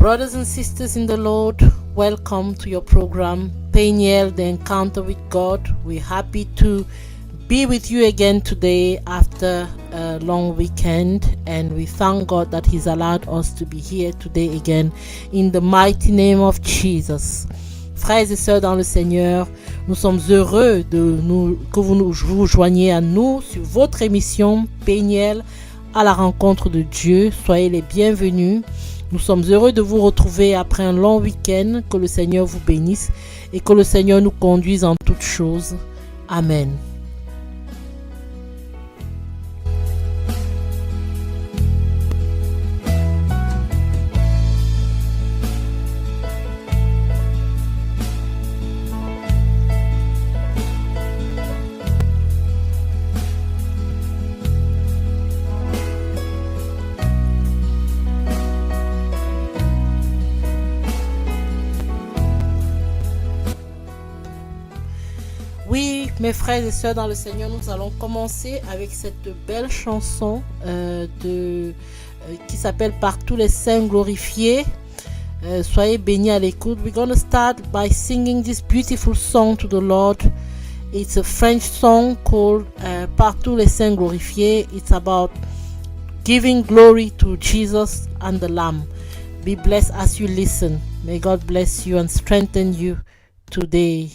Brothers and sisters in the Lord, welcome to your program, Peniel, the Encounter with God. We're happy to be with you again today after a long weekend, and we thank God that He's allowed us to be here today again in the mighty name of Jesus. Frères et sœurs dans le Seigneur, nous sommes heureux que vous joigniez à nous sur votre émission Peniel, à la rencontre de Dieu. Soyez les bienvenus. Nous sommes heureux de vous retrouver après un long week-end. Que le Seigneur vous bénisse et que le Seigneur nous conduise en toutes choses. Amen. Oui, mes frères et sœurs dans le Seigneur, nous allons commencer avec cette belle chanson qui s'appelle Par tous les saints glorifiés. Soyez bénis à l'écoute. We're going to start by singing this beautiful song to the Lord. It's a French song called Par tous les saints glorifiés. It's about giving glory to Jesus and the Lamb. Be blessed as you listen. May God bless you and strengthen you today.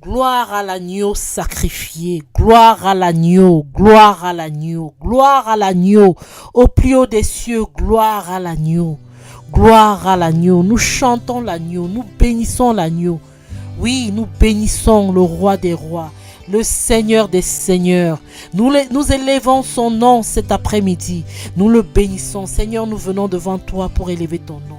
Gloire à l'agneau sacrifié, gloire à l'agneau, gloire à l'agneau, gloire à l'agneau, au plus haut des cieux, gloire à l'agneau, gloire à l'agneau. Nous chantons l'agneau, nous bénissons l'agneau. Oui, nous bénissons le roi des rois, le Seigneur des seigneurs. Nous élevons son nom cet après-midi, nous le bénissons. Seigneur, nous venons devant toi pour élever ton nom,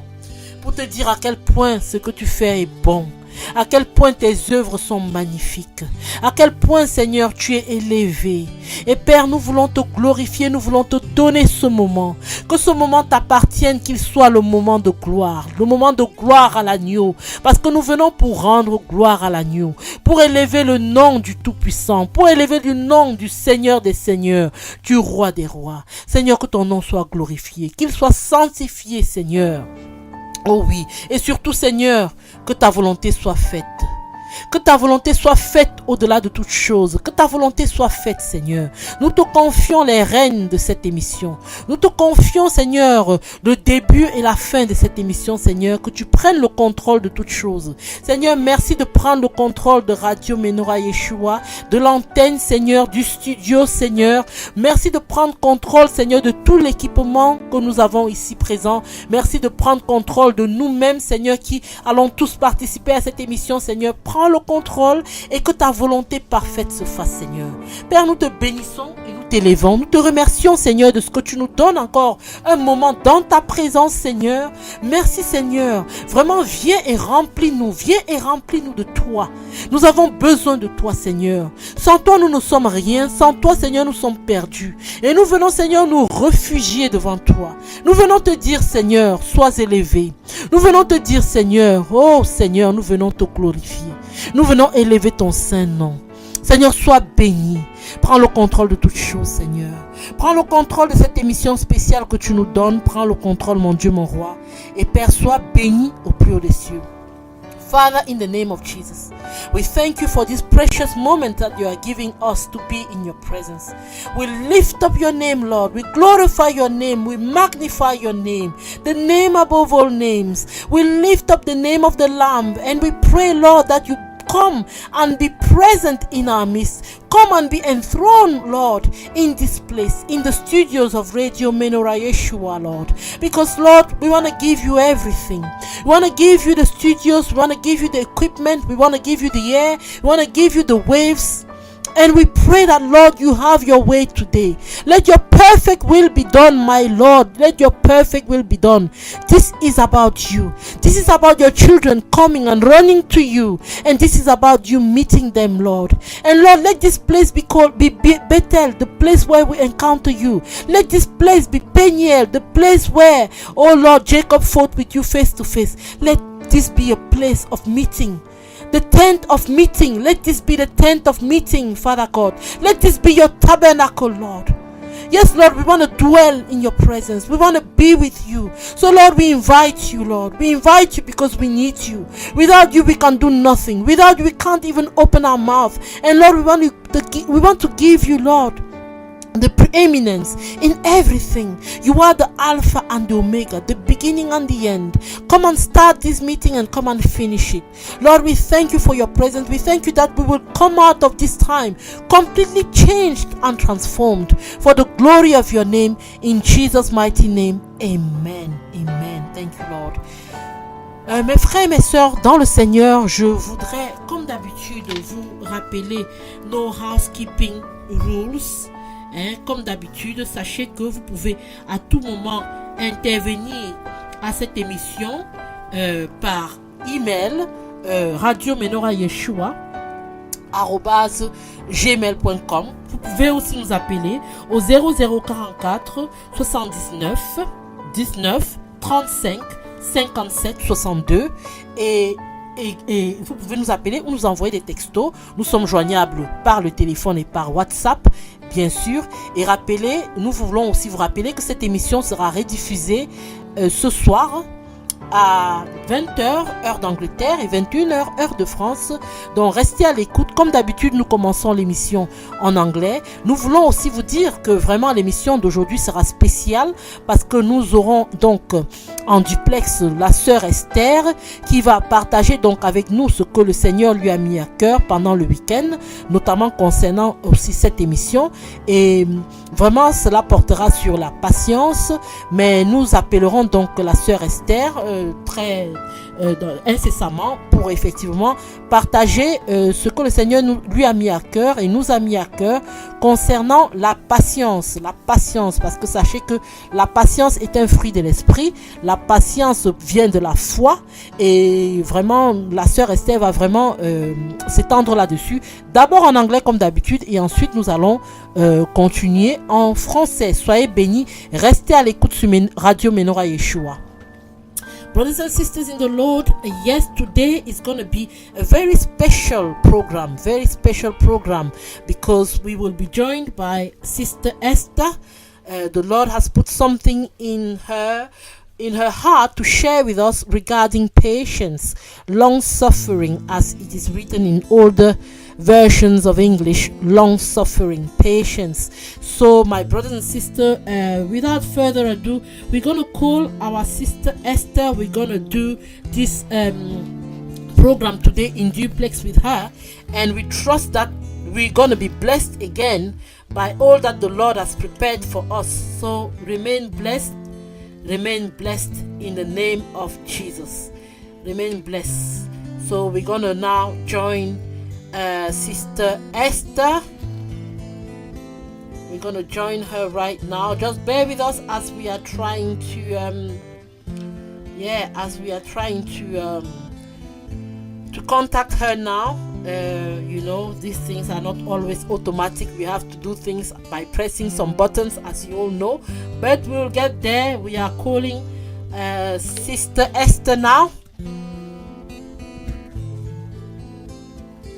pour te dire à quel point ce que tu fais est bon. À quel point tes œuvres sont magnifiques. À quel point, Seigneur, tu es élevé. Et Père, nous voulons te glorifier, nous voulons te donner ce moment. Que ce moment t'appartienne, qu'il soit le moment de gloire à l'agneau. Parce que nous venons pour rendre gloire à l'agneau, pour élever le nom du Tout-Puissant, pour élever le nom du Seigneur des Seigneurs, du Roi des Rois. Seigneur, que ton nom soit glorifié, qu'il soit sanctifié, Seigneur. Oh oui, et surtout, Seigneur, que ta volonté soit faite. Que ta volonté soit faite au-delà de toute chose. Que ta volonté soit faite, Seigneur. Nous te confions les rênes de cette émission. Nous te confions, Seigneur, le début et la fin de cette émission, Seigneur. Que tu prennes le contrôle de toutes choses. Seigneur, merci de prendre le contrôle de Radio Menorah Yeshua, de l'antenne, Seigneur, du studio, Seigneur. Merci de prendre contrôle, Seigneur, de tout l'équipement que nous avons ici présent. Merci de prendre contrôle de nous-mêmes, Seigneur, qui allons tous participer à cette émission, Seigneur. Prends le contrôle et que ta volonté parfaite se fasse, Seigneur. Père, nous te bénissons et nous t'élevons. Nous te remercions, Seigneur, de ce que tu nous donnes encore un moment dans ta présence, Seigneur. Merci, Seigneur. Vraiment, viens et remplis-nous. Viens et remplis-nous de toi. Nous avons besoin de toi, Seigneur. Sans toi, nous ne sommes rien. Sans toi, Seigneur, nous sommes perdus. Et nous venons, Seigneur, nous réfugier devant toi. Nous venons te dire, Seigneur, sois élevé. Nous venons te dire, Seigneur, oh Seigneur, nous venons te glorifier. Nous venons élever ton saint nom. Seigneur, sois béni. Prends le contrôle de toutes choses, Seigneur. Prends le contrôle de cette émission spéciale que tu nous donnes. Prends le contrôle, mon Dieu, mon roi. Et Père, sois béni au plus haut des cieux. Father, in the name of Jesus, we thank you for this precious moment that you are giving us to be in your presence. We lift up your name, Lord. We glorify your name. We magnify your name, the name above all names. We lift up the name of the Lamb and we pray, Lord, that you come and be present in our midst. Come and be enthroned, Lord, in this place, in the studios of Radio Menorah Yeshua, Lord. Because, Lord, we want to give you everything. We want to give you the studios. We want to give you the equipment. We want to give you the air. We want to give you the waves. And we pray that, Lord, you have your way today. Let your perfect will be done, my Lord. Let your perfect will be done. This is about you. This is about your children coming and running to you. And this is about you meeting them, Lord. And Lord, let this place be called Bethel, the place where we encounter you. Let this place be Peniel, the place where, oh Lord, Jacob fought with you face to face. Let this be a place of meeting. The tent of meeting. Let this be the tent of meeting, Father God. Let this be your tabernacle, Lord. Yes, Lord, we want to dwell in your presence. We want to be with you. So, Lord, we invite you, Lord. We invite you because we need you. Without you, we can do nothing. Without you, we can't even open our mouth. And, Lord, we want to give you, Lord, the preeminence in everything. You are the Alpha and the Omega, the beginning and the end. Come and start this meeting and come and finish it. Lord, we thank you for your presence. We thank you that we will come out of this time completely changed and transformed for the glory of your name. In Jesus' mighty name, amen. Amen. Thank you, Lord. Mes frères et mes sœurs dans le Seigneur, je voudrais, comme d'habitude, vous rappeler nos housekeeping rules. Comme d'habitude, sachez que vous pouvez à tout moment intervenir à cette émission par email Radio Menorah Yeshua @gmail.com. Vous pouvez aussi nous appeler au 0044 79 19 35 57 62 et vous pouvez nous appeler ou nous envoyer des textos. Nous sommes joignables par le téléphone et par WhatsApp, bien sûr. Et nous voulons aussi vous rappeler que cette émission sera rediffusée ce soir à 20h heure d'Angleterre et 21h heure de France. Donc restez à l'écoute. Comme d'habitude, nous commençons l'émission en anglais. Nous voulons aussi vous dire que vraiment l'émission d'aujourd'hui sera spéciale parce que nous aurons donc en duplex la sœur Esther qui va partager donc avec nous ce que le Seigneur lui a mis à cœur pendant le week-end, notamment concernant aussi cette émission. Et vraiment cela portera sur la patience, mais nous appellerons donc la sœur Esther très incessamment pour effectivement partager ce que le Seigneur lui a mis à cœur et nous a mis à cœur concernant la patience, parce que sachez que la patience est un fruit de l'esprit, la patience vient de la foi, et vraiment la sœur Esther va vraiment s'étendre là-dessus, d'abord en anglais comme d'habitude, et ensuite nous allons continuer en français. Soyez bénis, restez à l'écoute sur Radio Menorah Yeshua. Brothers and sisters in the Lord, yes, today is going to be a very special program, because we will be joined by Sister Esther. The Lord has put something in her heart to share with us regarding patience, long suffering, as it is written in older versions of English, long suffering, patience. So my brothers and sisters, without further ado, we're going to call our Sister Esther. We're going to do this program today in duplex with her, and we trust that we're going to be blessed again by all that the Lord has prepared for us. So remain blessed in the name of Jesus. Remain blessed. So we're going to now join Sister Esther. We're going to join her right now. Just bear with us as we are trying to contact her now. These things are not always automatic. We have to do things by pressing some buttons, as you all know, but we'll get there. We are calling Sister Esther now.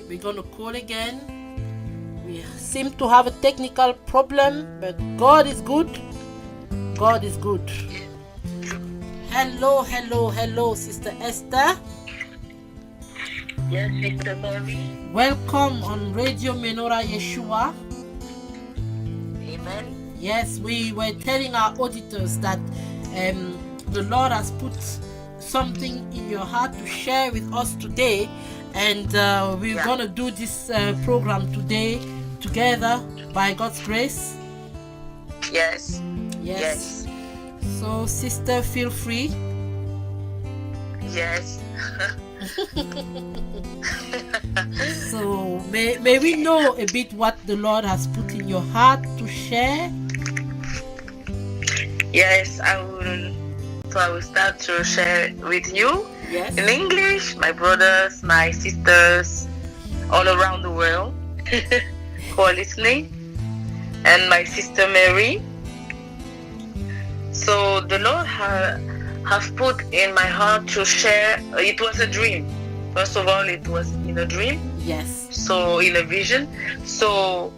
We're going to call again. We seem to have a technical problem, but God is good. Hello, Sister Esther. Yes, Sister Mary. Welcome on Radio Menorah Yeshua. Amen. Yes, we were telling our auditors that the Lord has put something in your heart to share with us today, and we're going to do this program today together by God's grace. Yes. So, sister, feel free. Yes. So may we know a bit what the Lord has put in your heart to share? Yes, I will. So I will start to share with you in English, my brothers, my sisters, all around the world who are listening, and my sister Mary. So the Lord has put in my heart to share. It was a dream. First of all, it was in a dream. Yes. So in a vision. So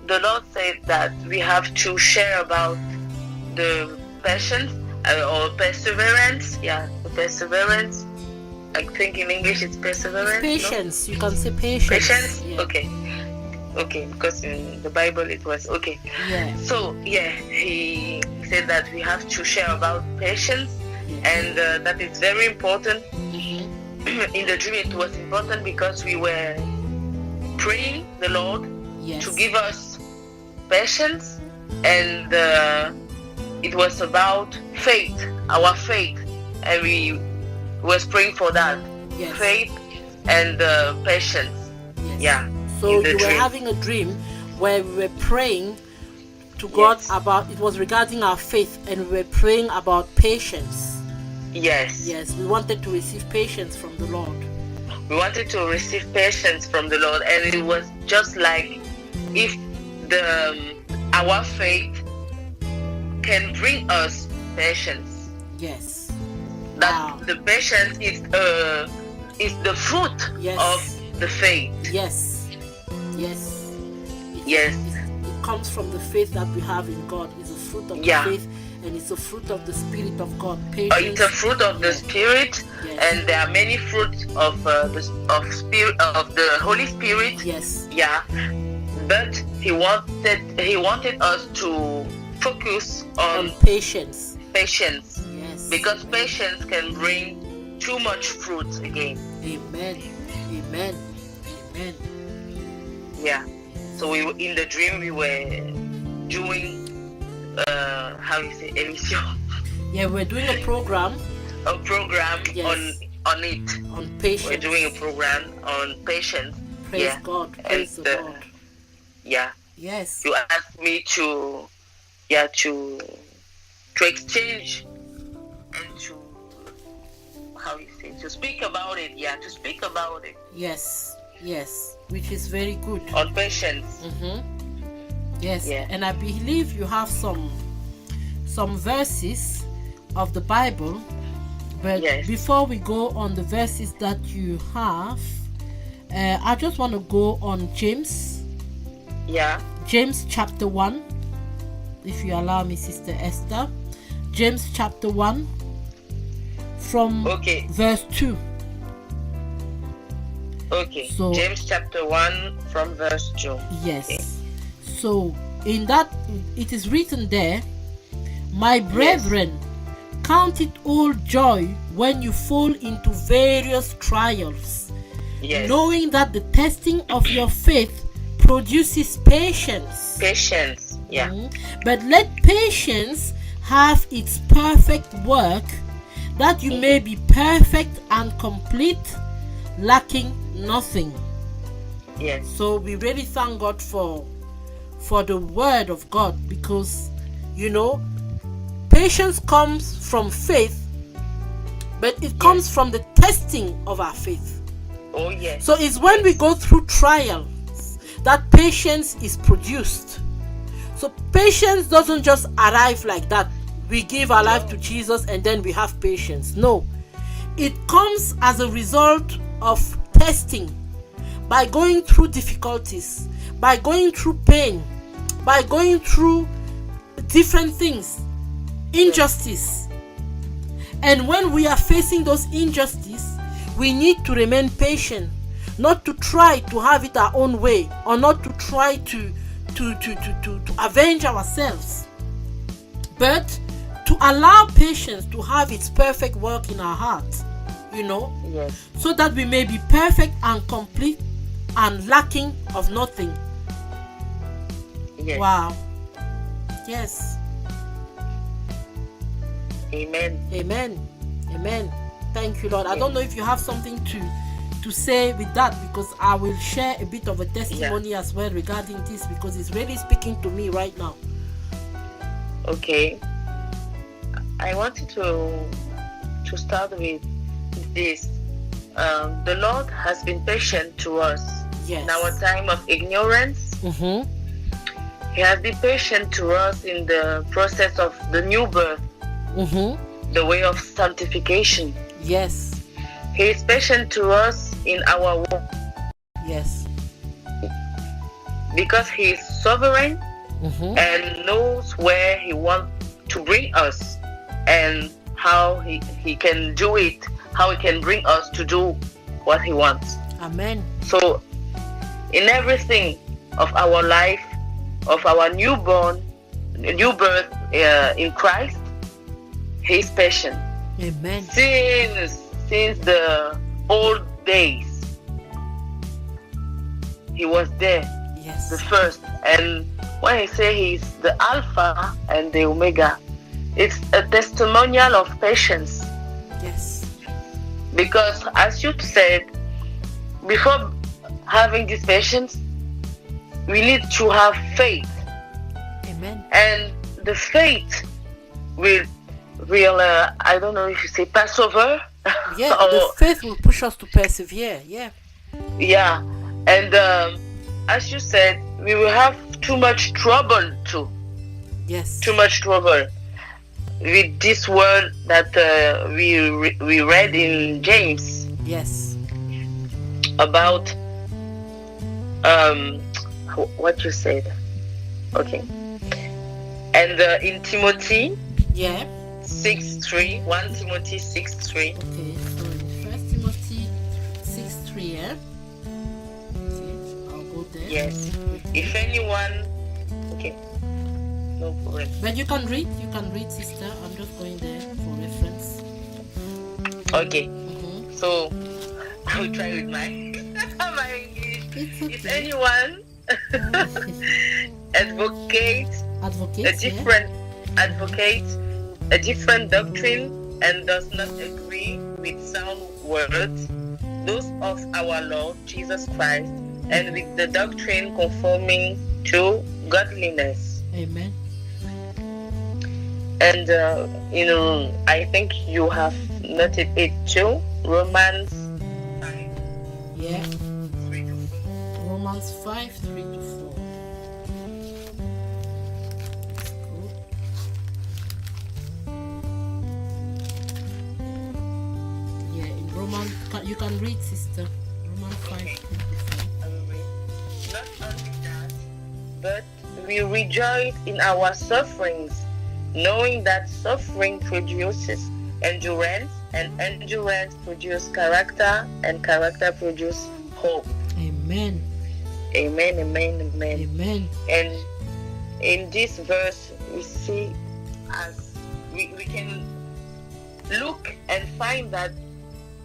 the Lord said that we have to share about the patience or perseverance. Yeah, the perseverance. I think in English it's perseverance. It's patience. No? You can say patience. Patience. Yeah. Okay. Because in the Bible it was okay. Yeah. So he said that we have to share about patience, and that is very important. In the dream it was important because we were praying the Lord to give us patience, and it was about faith, our faith, and we was praying for that faith and patience. So you were having a dream where we were praying to God about, it was regarding our faith, and we were praying about patience. Yes, we wanted to receive patience from the Lord. We wanted to receive patience from the Lord, and it was just like if our faith can bring us patience. Yes. That the patience is the fruit of the faith. Yes. It comes from the faith that we have in God. It's a fruit of the faith. And it's a fruit of the Spirit of God. Patience. It's a fruit of the Spirit, and there are many fruits of the Holy Spirit. Yes. Yeah, but He wanted us to focus on patience. Patience. Yes. Because patience can bring too much fruit again. Amen. Yeah. So in the dream we were doing. How you say, emission? Yeah, we're doing a program a program Yes. on it. On patience. We're doing a program on patience. Praise God. Praise the Lord. Yeah. Yes. You asked me to exchange and to speak about it. Yeah, to speak about it. Yes. Which is very good. On patience. Yes. Yeah. And I believe you have some verses of the Bible. But yes. Before we go on the verses that you have, I just want to go on James. Yeah. James chapter 1. If you allow me, Sister Esther. James chapter 1 from verse 2. Okay. So, James chapter 1 from verse 2. Yes. Okay. So in that it is written there, my brethren, count it all joy when you fall into various trials, knowing that the testing of your faith produces patience. Patience, yeah. But let patience have its perfect work, that you may be perfect and complete, lacking nothing. Yes. So we really thank God for the word of God, because patience comes from faith, but it comes from the testing of our faith. Oh yes. So it's when we go through trials that patience is produced. So patience doesn't just arrive like that. We give our life to Jesus and then we have patience. No. It comes as a result of testing, by going through difficulties, by going through pain, by going through different things, injustice. And when we are facing those injustices, we need to remain patient, not to try to have it our own way, or not to try to avenge ourselves, but to allow patience to have its perfect work in our hearts, so that we may be perfect and complete and lacking of nothing. Yes. Wow. Yes. Amen. Thank you, Lord. I don't know if you have something to say with that, because I will share a bit of a testimony as well regarding this, because it's really speaking to me right now. Okay. I wanted to start with this. The Lord has been patient to us in our time of ignorance. He has been patient to us in the process of the new birth, the way of sanctification. Yes. He is patient to us in our walk. Yes. Because He is sovereign and knows where He wants to bring us and how he can do it, how He can bring us to do what He wants. Amen. So in everything of our life, of our new birth in Christ, He is patient. Amen. Since the old days, He was there. Yes. The first. And when He say He's the Alpha and the Omega, it's a testimonial of patience. Yes. Because as you said, before having this patience, we need to have faith. Amen. And the faith will I don't know if you say Passover. Yeah, the faith will push us to persevere. Yeah. Yeah. And as you said, we will have too much trouble too. Yes. Too much trouble with this word that we read in James. Yes. About what you said. Okay. And in Timothy. Yeah. 6:3. 1 Timothy 6:3. Okay, so in 1 Timothy 6:3, yeah? I'll go there. Yes. If anyone, okay, no problem. But you can read, sister. I'm just going there for reference. Okay. So I will try with my English. It's okay. If anyone advocate a different doctrine and does not agree with sound words, those of our Lord Jesus Christ, and with the doctrine conforming to godliness. Amen. And I think you have noted it too. Romans 5. Yeah. 3 to 4. Romans 5, 3 to 4. Yeah, in Romans, you can read, sister. Romans 5, 3 to 4. Not only that, but we rejoice in our sufferings, knowing that suffering produces endurance, and endurance produces character, and character produces hope. Amen. Amen, amen, amen. Amen. And in this verse, we see as we can look and find that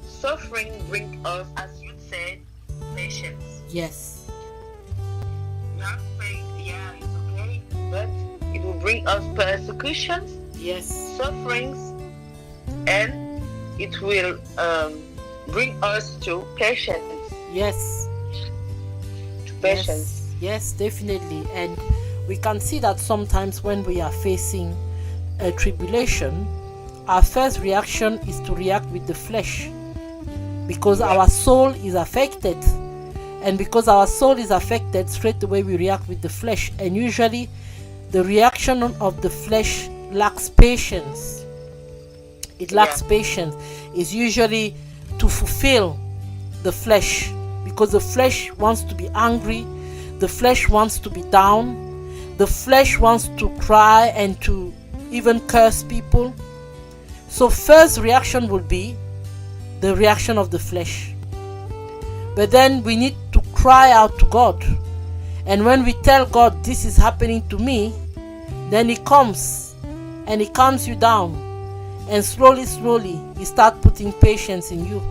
suffering brings us, as you said, patience. Yes. You have to say, yeah, it's okay, but it will bring us persecutions, Yes. sufferings, and it will bring us to patience. Yes. To patience. Yes, definitely. And we can see that sometimes when we are facing a tribulation, our first reaction is to react with the flesh, because our soul is affected. And because our soul is affected, straight away we react with the flesh. And usually the reaction of the flesh lacks patience. It lacks patience. It's usually to fulfill the flesh, because the flesh wants to be angry, the flesh wants to be down, the flesh wants to cry and to even curse people. So first reaction will be the reaction of the flesh. But then we need to cry out to God. And when we tell God, this is happening to me, then He comes and He calms you down. And slowly, He starts putting patience in you,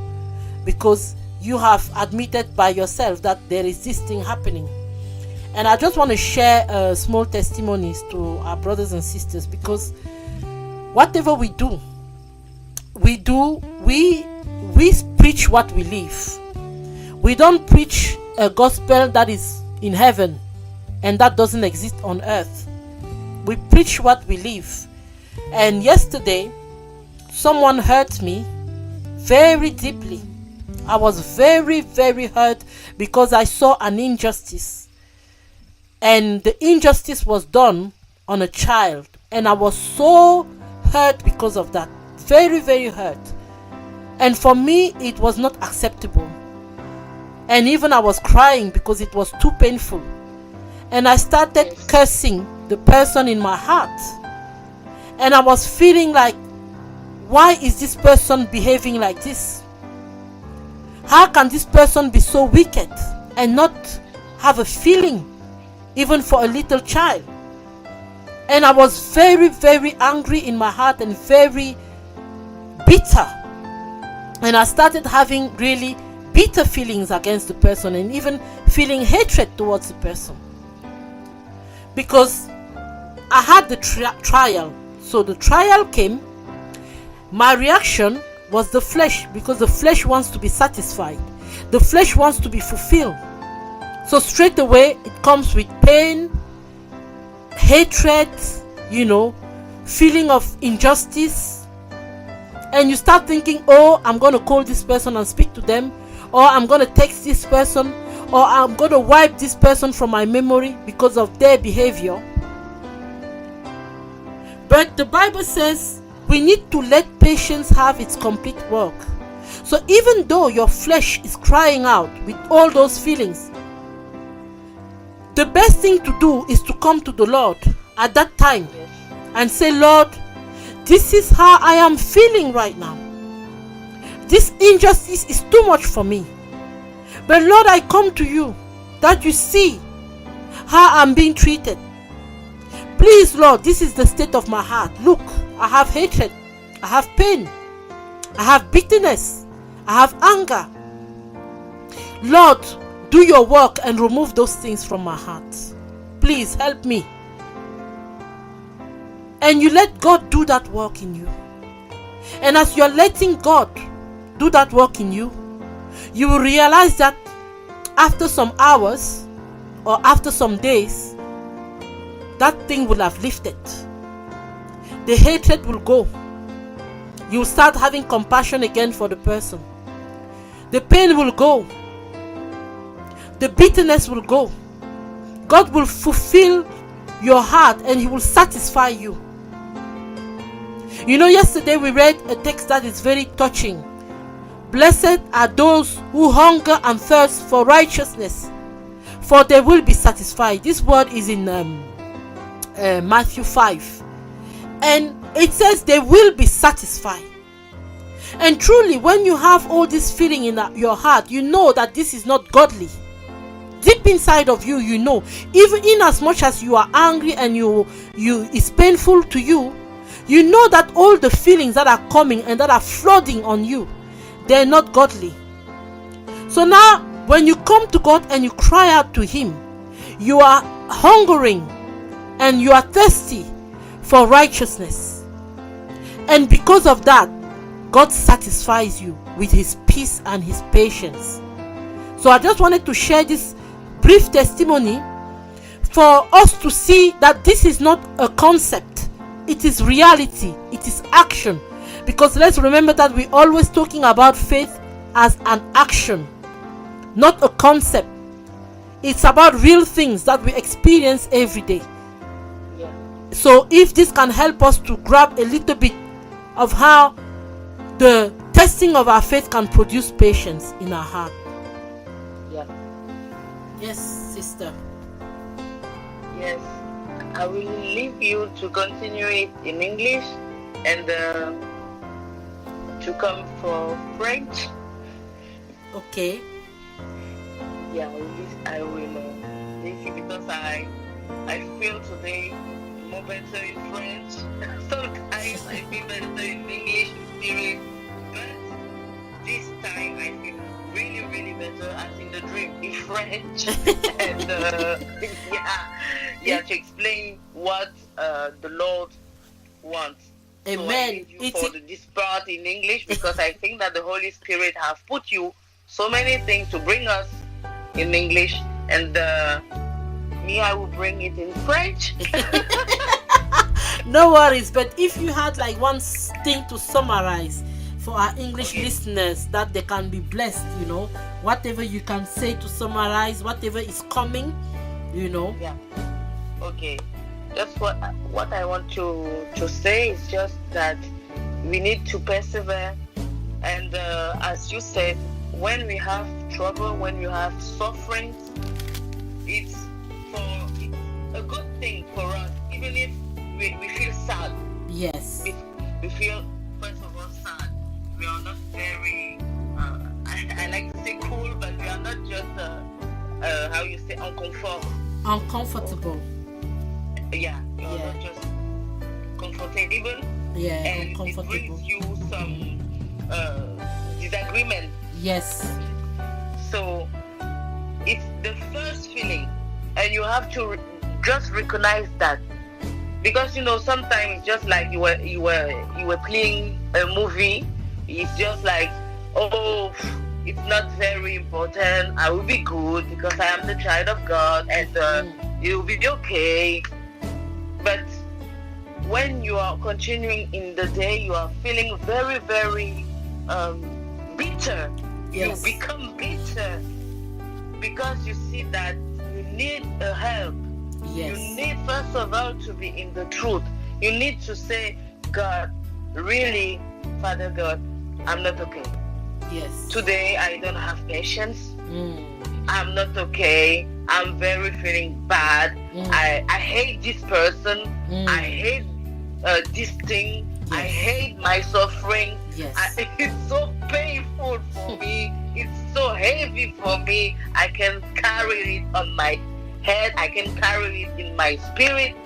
because you have admitted by yourself that there is this thing happening. And I just want to share small testimonies to our brothers and sisters, because whatever we do, we preach what we live. We don't preach a gospel that is in heaven and that doesn't exist on earth. We preach what we live. And yesterday, someone hurt me very deeply. I was very, very hurt because I saw an injustice. And the injustice was done on a child. And I was so hurt because of that. Very, very hurt. And for me, it was not acceptable. And even I was crying because it was too painful. And I started cursing the person in my heart. And I was feeling like, why is this person behaving like this? How can this person be so wicked and not have a feeling even for a little child? And I was very, very angry in my heart and very bitter. And I started having really bitter feelings against the person and even feeling hatred towards the person. Because I had the trial. So the trial came. My reaction was the flesh, because the flesh wants to be satisfied. The flesh wants to be fulfilled. So straight away it comes with pain, hatred, feeling of injustice. And you start thinking, oh, I'm going to call this person and speak to them, or I'm going to text this person, or I'm going to wipe this person from my memory because of their behavior. But the Bible says we need to let patience have its complete work. So even though your flesh is crying out with all those feelings, the best thing to do is to come to the Lord at that time and say, Lord, this is how I am feeling right now. This injustice is too much for me. But Lord, I come to you that you see how I'm being treated. Please, Lord, this is the state of my heart. Look, I have hatred. I have pain. I have bitterness. I have anger. Lord, do your work and remove those things from my heart. Please help me. And you let God do that work in you. And as you're letting God do that work in you, you will realize that after some hours or after some days, that thing will have lifted. The hatred will go. You'll start having compassion again for the person. The pain will go. The bitterness will go. God will fulfill your heart and He will satisfy you. You know, yesterday we read a text that is very touching. Blessed are those who hunger and thirst for righteousness, for they will be satisfied. This word is in Matthew 5. And it says they will be satisfied. And truly, when you have all this feeling in your heart, you know that this is not godly. Deep inside of you, you know, even in as much as you are angry and you it's painful to you, you know that all the feelings that are coming and that are flooding on you, they're not godly. So now, when you come to God and you cry out to Him, you are hungering and you are thirsty for righteousness. And because of that, God satisfies you with His peace and His patience. So I just wanted to share this brief testimony for us to see that this is not a concept. It is reality. It is action. Because let's remember that we're always talking about faith as an action, not a concept. It's about real things that we experience every day. Yeah. So if this can help us to grab a little bit of how the testing of our faith can produce patience in our heart. Yeah. Yes, sister. Yes. I will leave you to continue it in English and to come for French. Okay. Yeah, I will leave you because I feel today more better in French. Sometimes I feel better in English spirit, but this time I feel really, really better as in the dream in French. And to explain what the Lord wants. Amen. So I leave you for this part in English because I think that the Holy Spirit have put you so many things to bring us in English, and me, I will bring it in French. No worries, but if you had like one thing to summarize for our English listeners that they can be blessed, you know, whatever you can say to summarize whatever is coming, you know. Yeah. Okay. Just what I want to say is just that we need to persevere, and as you said, when we have trouble, when you have suffering, it's a good thing for us, even if we feel sad. Yes. We feel, first of all, sad. We are not very, I like to say cool, but we are not just, how you say, uncomfortable. Yeah, you are not just comfortable. Yeah, and uncomfortable. It brings you some disagreement. Yes. So it's the first feeling, and you have to just recognize that, because you know sometimes just like you were playing a movie, it's just like, oh, it's not very important. I will be good because I am the child of God, and it will be okay. But when you are continuing in the day, you are feeling very, very bitter. Yes. You become bitter because you see that you need a help. Yes. You need, first of all, to be in the truth. You need to say, God, really, Father God, I'm not okay. Yes. Today I don't have patience. I'm not okay. I'm very feeling bad. I hate this person. I hate this thing. Yes. I hate my suffering. Yes. It's so painful for me. It's so heavy for me. I can carry it on my head. I can carry it in my spirit.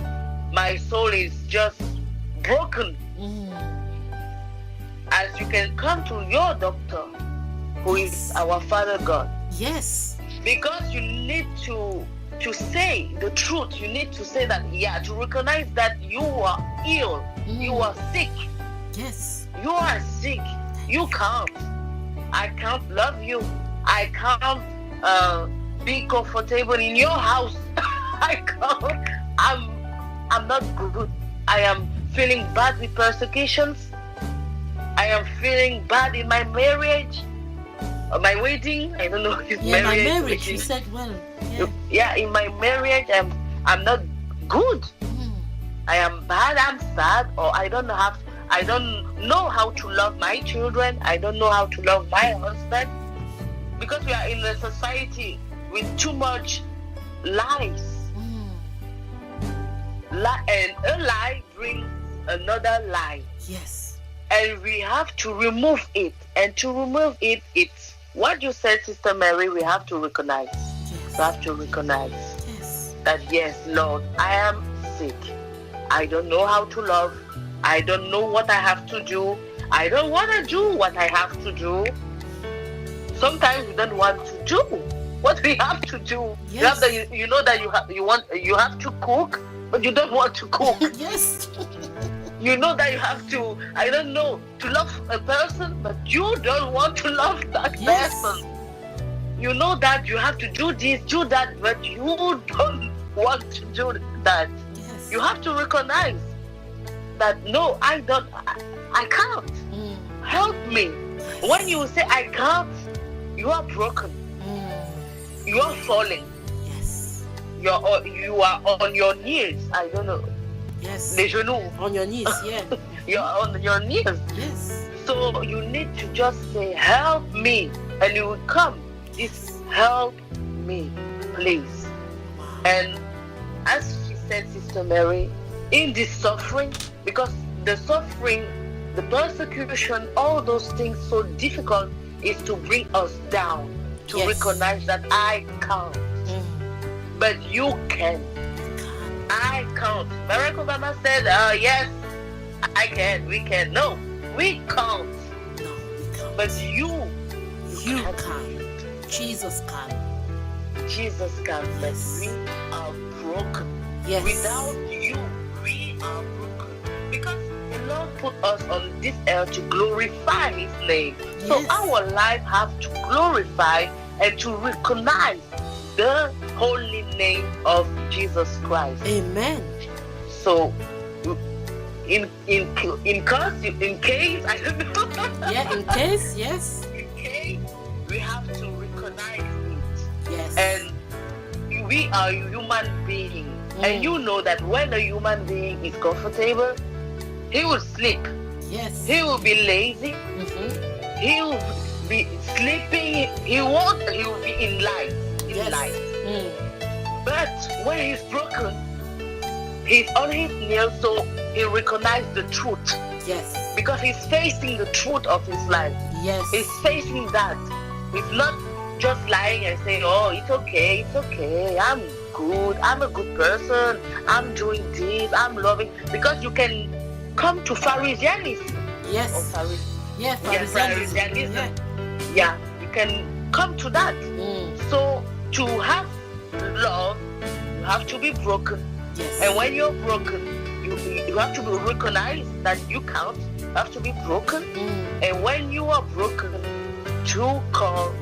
My soul is just broken. As you can come to your doctor, who is our Father God. Yes. Because you need to say the truth. You need to say that, to recognize that you are ill. You are sick. Yes. You are sick. You can't. I can't love you. I can't be comfortable in your house. I can't. I'm not good. I am feeling bad with persecutions. I am feeling bad in my marriage. My wedding. I don't know if Yeah, my marriage. marriage. You said well. Yeah. Yeah, in my marriage, I'm not good. I am bad. I'm sad, or I don't know how to love my children. I don't know how to love my husband, because we are in a society with too much lies. And a lie brings another lie. Yes. And we have to remove it. And to remove it, it's what you said, Sister Mary. We have to recognize. Yes. We have to recognize Yes. that, yes, Lord, I am sick. I don't know how to love. I don't know what I have to do. I don't want to do what I have to do. Sometimes we don't want to do what we have to do. Yes. You know that you have to cook, but you don't want to cook. Yes. You know that you have to, I don't know, to love a person, but you don't want to love that Yes. person. You know that you have to do this, do that, but you don't want to do that. Yes. You have to recognize that, no, I can't. Help me. When you say I can't, you are broken. You are falling. Yes. You are on your knees. I don't know. Yes. Les genoux. On your knees, yeah. You're on your knees. Yes. So you need to just say, help me. And you will come. It's help me, please. Wow. And as she said, Sister Mary, in this suffering, because the suffering, the persecution, all those things so difficult is to bring us down, to Yes. recognize that I can't. But you can. I can't. Barack Obama said, yes, I can, we can. No, we can't. No, we can't. But you can. Jesus can. Jesus can. But Yes. we are broken. Yes. Without you, we are broken. Because the Lord put us on this earth to glorify His name. So Yes. our life have to glorify and to recognize the holy name of Jesus Christ. Amen. So, in case, I don't know. Yeah, in case, yes. In case, we have to recognize it. Yes. And we are human beings. And you know that when a human being is comfortable, he will sleep. Yes. He will be lazy. He will be sleeping. He will be in life. Yes. But when he's broken, he's on his knees, so he recognizes the truth. Yes. Because he's facing the truth of his life. Yes. He's facing that. He's not just lying and saying, oh, it's okay, I'm good, I'm a good person, I'm doing this, I'm loving. Because you can come to Phariseanism. Yes. Or Yeah, Phariseanism. Yeah, you can come to that. So to have love, you have to be broken. Yes. And when you're broken, you have to recognize that you can't. You have to be broken. And when you are broken, to call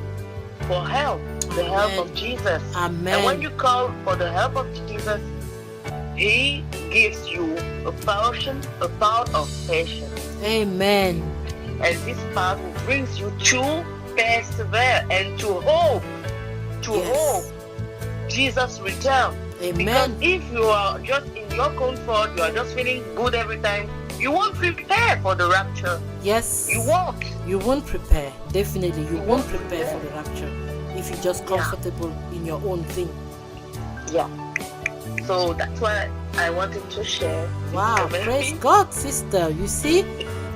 for help, the help of Jesus. Amen. And when you call for the help of Jesus, He gives you a portion, a part of patience. Amen. And this part brings you to persevere and to hope. Hope Jesus' return. Amen. Because if you are just in your comfort, you are just feeling good every time, you won't prepare for the rapture. Yes. You won't. You won't prepare. Definitely, you won't prepare for the rapture if you're just comfortable in your own thing. Yeah. So that's why I wanted to share. Wow, praise God, sister. You see,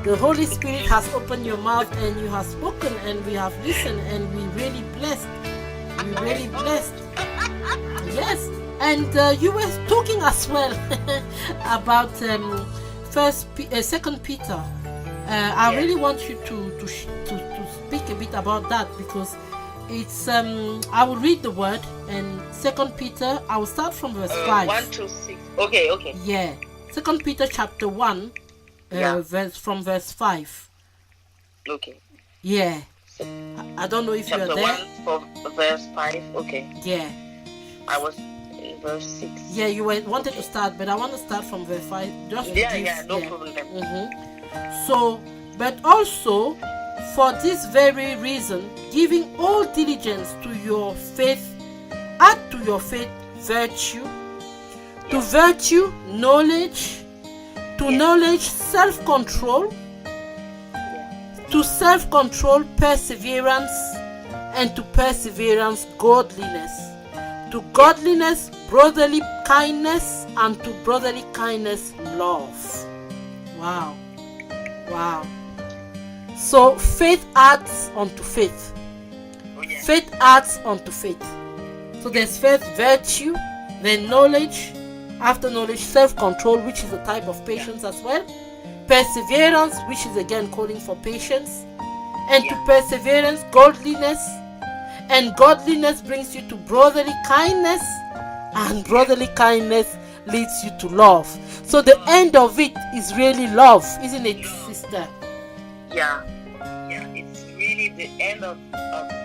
the Holy Spirit has opened your mouth and you have spoken and we have listened and we really blessed. We really blessed. Yes, and you were talking as well about Second Peter. I really want you to speak a bit about that because it's I will read the word and Second Peter. I will start from verse 5. 1 to 6. Okay. Yeah, Second Peter chapter 1, Yeah. verse 5. Okay. Yeah. I don't know if you're Chapter there. 1 for verse 5. Okay. Yeah. I was in verse 6. Yeah, you wanted to start, but I want to start from verse 5. Just to give, No problem. So, but also, for this very reason, giving all diligence to your faith, add to your faith virtue, to virtue knowledge, to knowledge self-control, to self-control perseverance, and to perseverance godliness, to godliness brotherly kindness, and to brotherly kindness love. Wow. So faith adds unto faith. Faith adds unto faith. So there's faith, virtue, then knowledge, after knowledge self-control, which is a type of patience as well, perseverance, which is again calling for patience, and to perseverance godliness, and godliness brings you to brotherly kindness, and brotherly kindness leads you to love. So the end of it is really love, isn't it, sister? Yeah, it's really the end of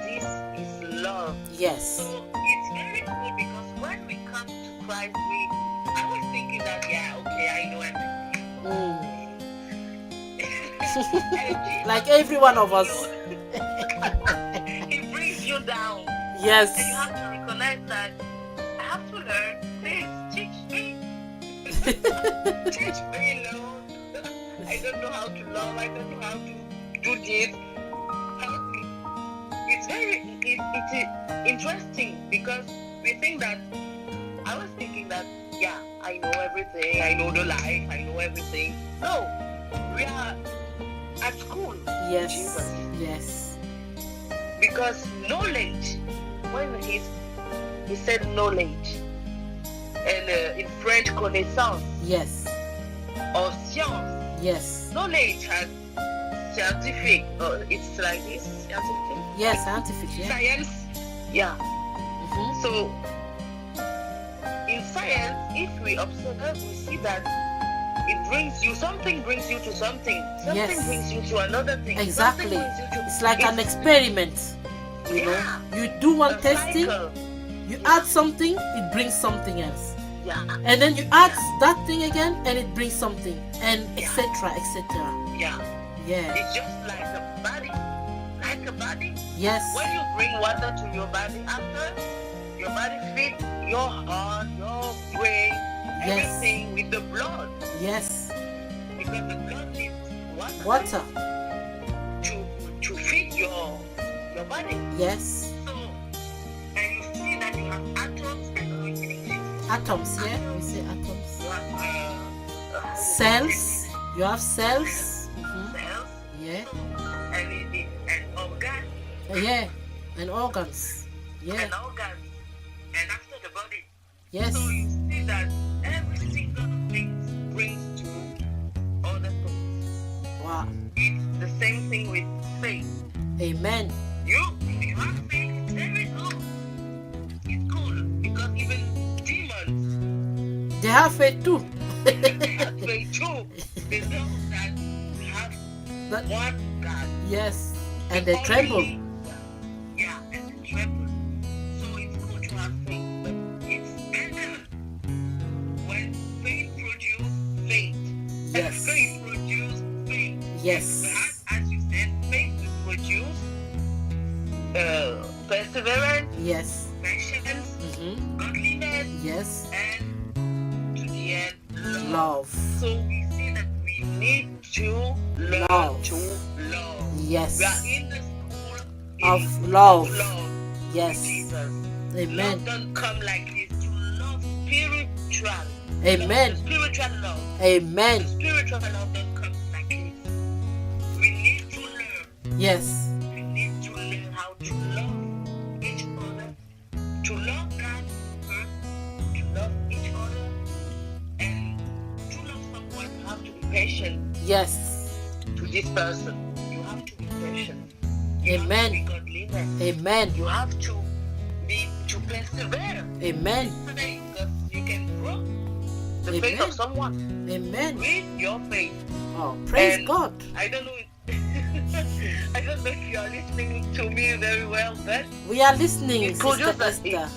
this is love. Yes. So it's very cool because when we come to Christ, I was thinking that I know everything. Like every one of us. He brings you down. Yes. And you have to recognize that I have to learn. Please teach me. Teach me, Lord. I don't know how to love. I don't know how to do this. It's very interesting because we think that I was thinking that I know everything. I know the life. I know everything. No, we are at school. Yes. Jesus. Yes. Because knowledge, when he said knowledge, and in French connaissance. Yes. Or science. Yes. Knowledge has scientific. It's like this, scientific. Yes, scientific. Yeah. Science. Yeah. So in science, if we observe, we see that something brings you to something. Something brings you to another thing. Exactly. It's like an experiment. You know, you do one testing, you add something, it brings something else. Yeah. And then you add that thing again, and it brings something, and etc. etc. Yeah. Yeah. It's just like a body. Like a body. Yes. When you bring water to your body, after your body feeds your heart, your brain, everything with the blood. Yes. Because the blood needs water to feed your body. Yes. So, and you see that you have atoms and atoms, yeah. We say atoms. Cells. You have cells. Cells. Yeah. And organs. Yeah. And organs. Yeah. And organs. And after the body. Yes. So you see that every single thing brings to other things. Wow. It's the same thing with faith. Amen. You have faith, it's very good. It's cool because even demons, they have faith too. they have faith too. They know that we have one God. Yes. And they tremble. Yeah, and they tremble. So it's good to have faith, but it's better when faith produces faith. Yes. And faith produces faith. Yes. As you said, faith will produce perseverance. Yes. Patience. Godliness. Yes. And to the end, love. So we see that we need to learn to love. Yes. We are in the school of love. Yes. Jesus. Amen. Love don't come like this. To love spiritual. Amen. Spiritual love. Amen. The spiritual love don't come like this. We need to learn. Yes. We need to learn how to love each other. To love God first. To love each other. And to love someone, you have to be patient. Yes. To this person, you have to be patient. Amen. You have to be godliness. Amen. You have to persevere. Amen. Because you can grow the faith of someone. Amen. With your faith. Oh, praise God. I don't know. I don't know if you are listening to me very well, but we are listening, it Sister produces Esther.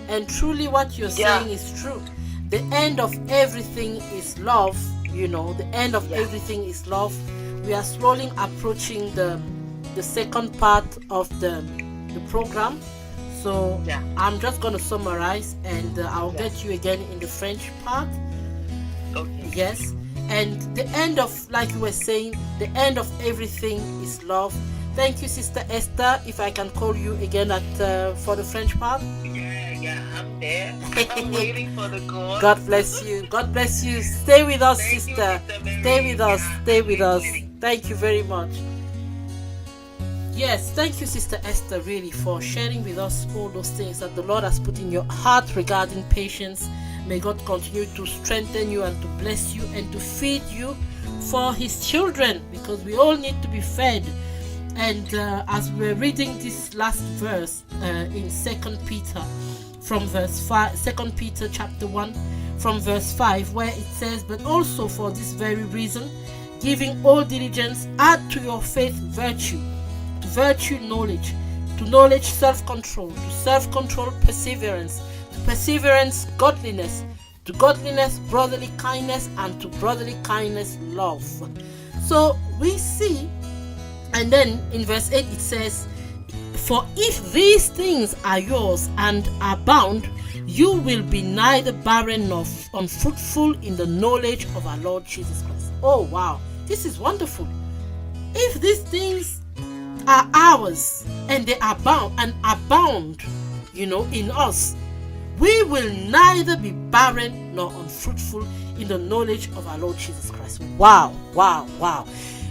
And truly what you're saying is true. The end of everything is love, the end of everything is love. We are slowly approaching the second part of the program. So I'm just going to summarize, and I'll get you again in the French part. Okay. Yes. And the end of, like you were saying, the end of everything is love. Thank you, Sister Esther. If I can call you again for the French part. Yeah, I'm there. I'm waiting for the call. God bless you. God bless you. Stay with us, sister. Stay with us. Stay with us. Thank you very much. Yes, thank you, Sister Esther, really, for sharing with us all those things that the Lord has put in your heart regarding patience. May God continue to strengthen you and to bless you and to feed you for His children, because we all need to be fed. And as we're reading this last verse in 2 Peter from verse 5, 2 Peter chapter 1 from verse 5, where it says, "But also for this very reason, giving all diligence, add to your faith virtue, to virtue knowledge, to knowledge self-control, to self-control perseverance, to perseverance godliness, to godliness brotherly kindness, and to brotherly kindness love." So we see, and then in verse 8 it says, "For if these things are yours and abound, you will be neither barren nor unfruitful in the knowledge of our Lord Jesus Christ." Oh wow, this is wonderful. If these things are ours and they abound in us, we will neither be barren nor unfruitful in the knowledge of our Lord Jesus Christ. Wow.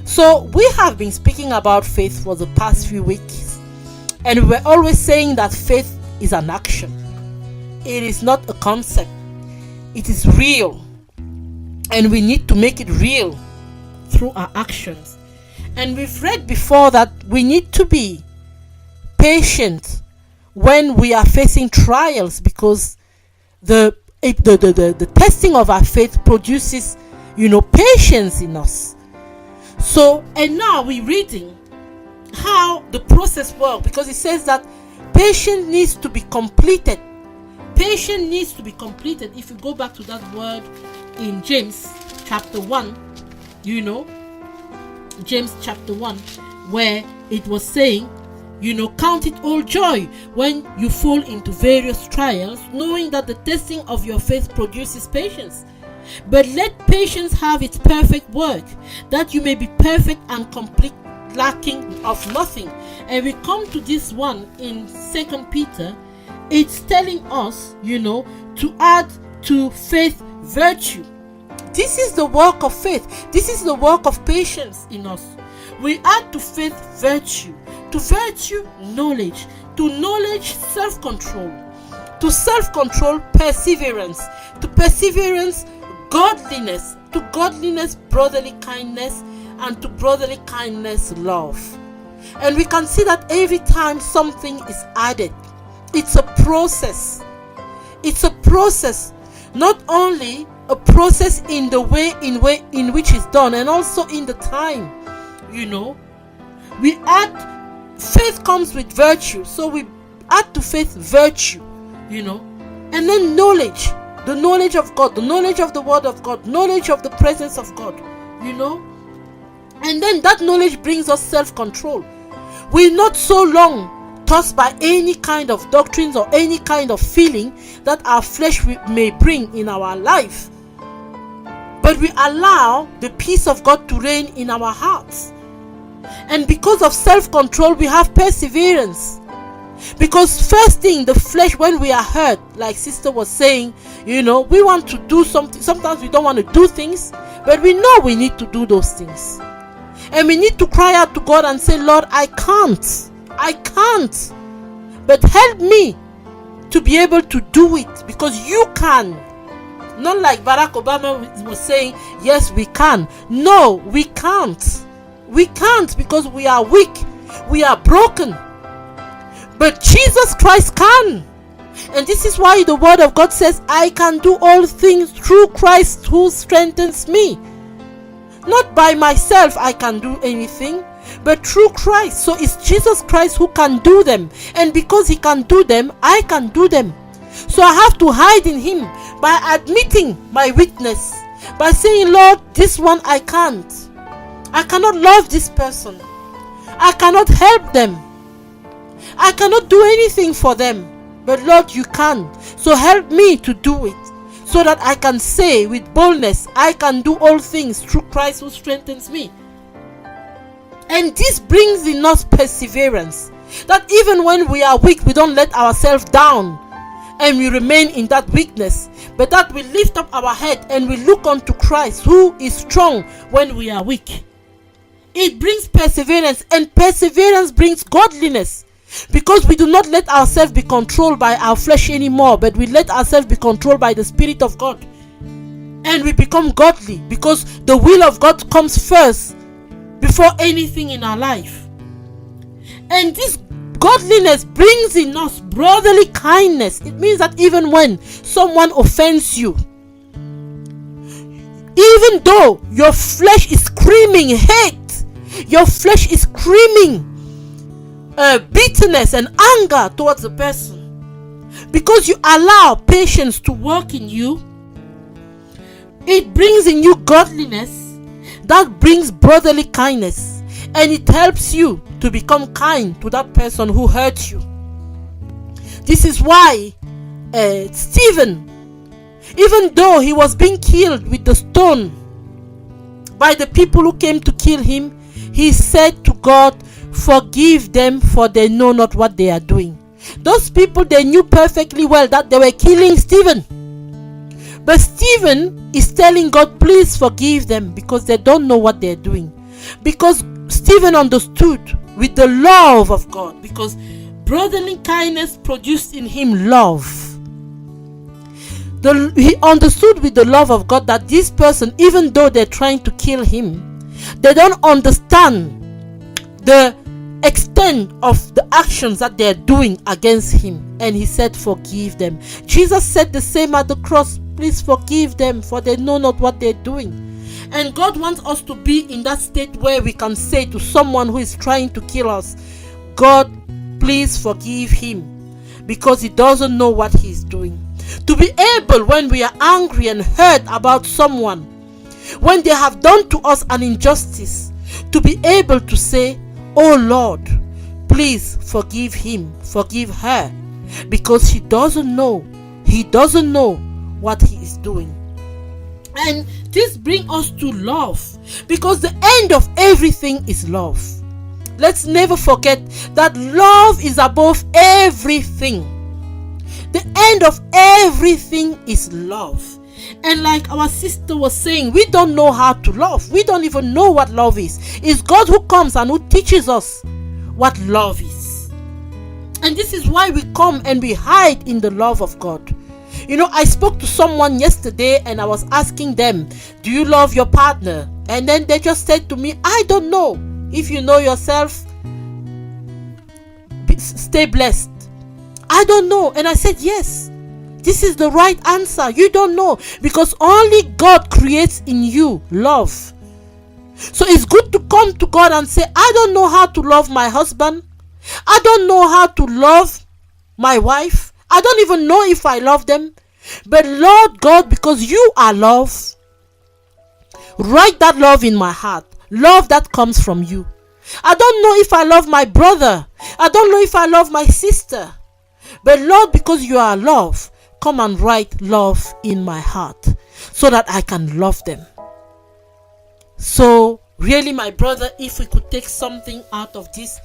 So we have been speaking about faith for the past few weeks, and we're always saying that faith is an action. It is not a concept. It is real, and we need to make it real through our actions. And we've read before that we need to be patient when we are facing trials, because the testing of our faith produces patience in us. So, and now we're reading how the process works, because it says that patience needs to be completed. Patience needs to be completed. If you go back to that word in James chapter 1, James chapter 1, where it was saying, count it all joy when you fall into various trials, knowing that the testing of your faith produces patience. But let patience have its perfect work, that you may be perfect and complete, lacking of nothing. And we come to this one in 2 Peter. It's telling us, to add to faith virtue. This is the work of faith. This is the work of patience in us. We add to faith virtue, to virtue knowledge, to knowledge self-control, to self-control perseverance, to perseverance godliness, to godliness brotherly kindness, and to brotherly kindness love. And we can see that every time something is added, it's a process. It's a process, not only a process in the way in which it's done, and also in the time. We add, faith comes with virtue, so we add to faith virtue, and then knowledge, the knowledge of God, the knowledge of the Word of God, knowledge of the presence of God, and then that knowledge brings us self-control. We're not so long tossed by any kind of doctrines or any kind of feeling that our flesh may bring in our life, but we allow the peace of God to reign in our hearts. And because of self-control, we have perseverance. Because first thing, the flesh, when we are hurt, like sister was saying, we want to do something. Sometimes we don't want to do things, but we know we need to do those things. And we need to cry out to God and say, Lord, I can't. But help me to be able to do it, because you can. Not like Barack Obama was saying, yes, we can. No, we can't. We can't, because we are weak. We are broken. But Jesus Christ can. And this is why the Word of God says, I can do all things through Christ who strengthens me. Not by myself I can do anything, but through Christ. So it's Jesus Christ who can do them, and because he can do them, I can do them. So I have to hide in him by admitting my weakness, by saying, Lord, this one I can't. I cannot love this person. I cannot help them. I cannot do anything for them. But Lord, you can. So help me to do it, so that I can say with boldness, I can do all things through Christ who strengthens me. And this brings in us perseverance, that even when we are weak, we don't let ourselves down and we remain in that weakness, but that we lift up our head and we look unto Christ who is strong when we are weak. It brings perseverance, and perseverance brings godliness, because we do not let ourselves be controlled by our flesh anymore, but we let ourselves be controlled by the Spirit of God, and we become godly, because the will of God comes first before anything in our life. And this godliness brings in us brotherly kindness. It means that even when someone offends you, even though your flesh is screaming hate, your flesh is screaming bitterness and anger towards the person, because you allow patience to work in you, it brings in you godliness that brings brotherly kindness, and it helps you to become kind to that person who hurt you. This is why Stephen, even though he was being killed with the stone by the people who came to kill him, he said to God, forgive them, for they know not what they are doing. Those people, they knew perfectly well that they were killing Stephen. But Stephen is telling God, please forgive them, because they don't know what they're doing. Because Stephen understood with the love of God, because brotherly kindness produced in him love. He understood with the love of God that this person, even though they're trying to kill him, they don't understand the extent of the actions that they're doing against him. And he said, forgive them. Jesus said the same at the cross, please forgive them, for they know not what they're doing. And God wants us to be in that state where we can say to someone who is trying to kill us, God, please forgive him, because he doesn't know what he's doing. To be able, when we are angry and hurt about someone, when they have done to us an injustice, to be able to say, oh Lord, please forgive him, forgive her, because he doesn't know what he is doing. And this brings us to love, because the end of everything is love. Let's never forget that love is above everything. The end of everything is love. And like our sister was saying, we don't know how to love. We don't even know what love is. It's God who comes and who teaches us what love is. And this is why we come and we hide in the love of God. You know, I spoke to someone yesterday and I was asking them, do you love your partner? And then they just said to me, I don't know. If you know yourself, stay blessed. I don't know. And I said, yes, this is the right answer. You don't know, because only God creates in you love. So it's good to come to God and say, I don't know how to love my husband. I don't know how to love my wife. I don't even know if I love them. But Lord God, because you are love, write that love in my heart. Love that comes from you. I don't know if I love my brother. I don't know if I love my sister. But Lord, because you are love, come and write love in my heart, so that I can love them. So really, my brother, if we could take something out of this,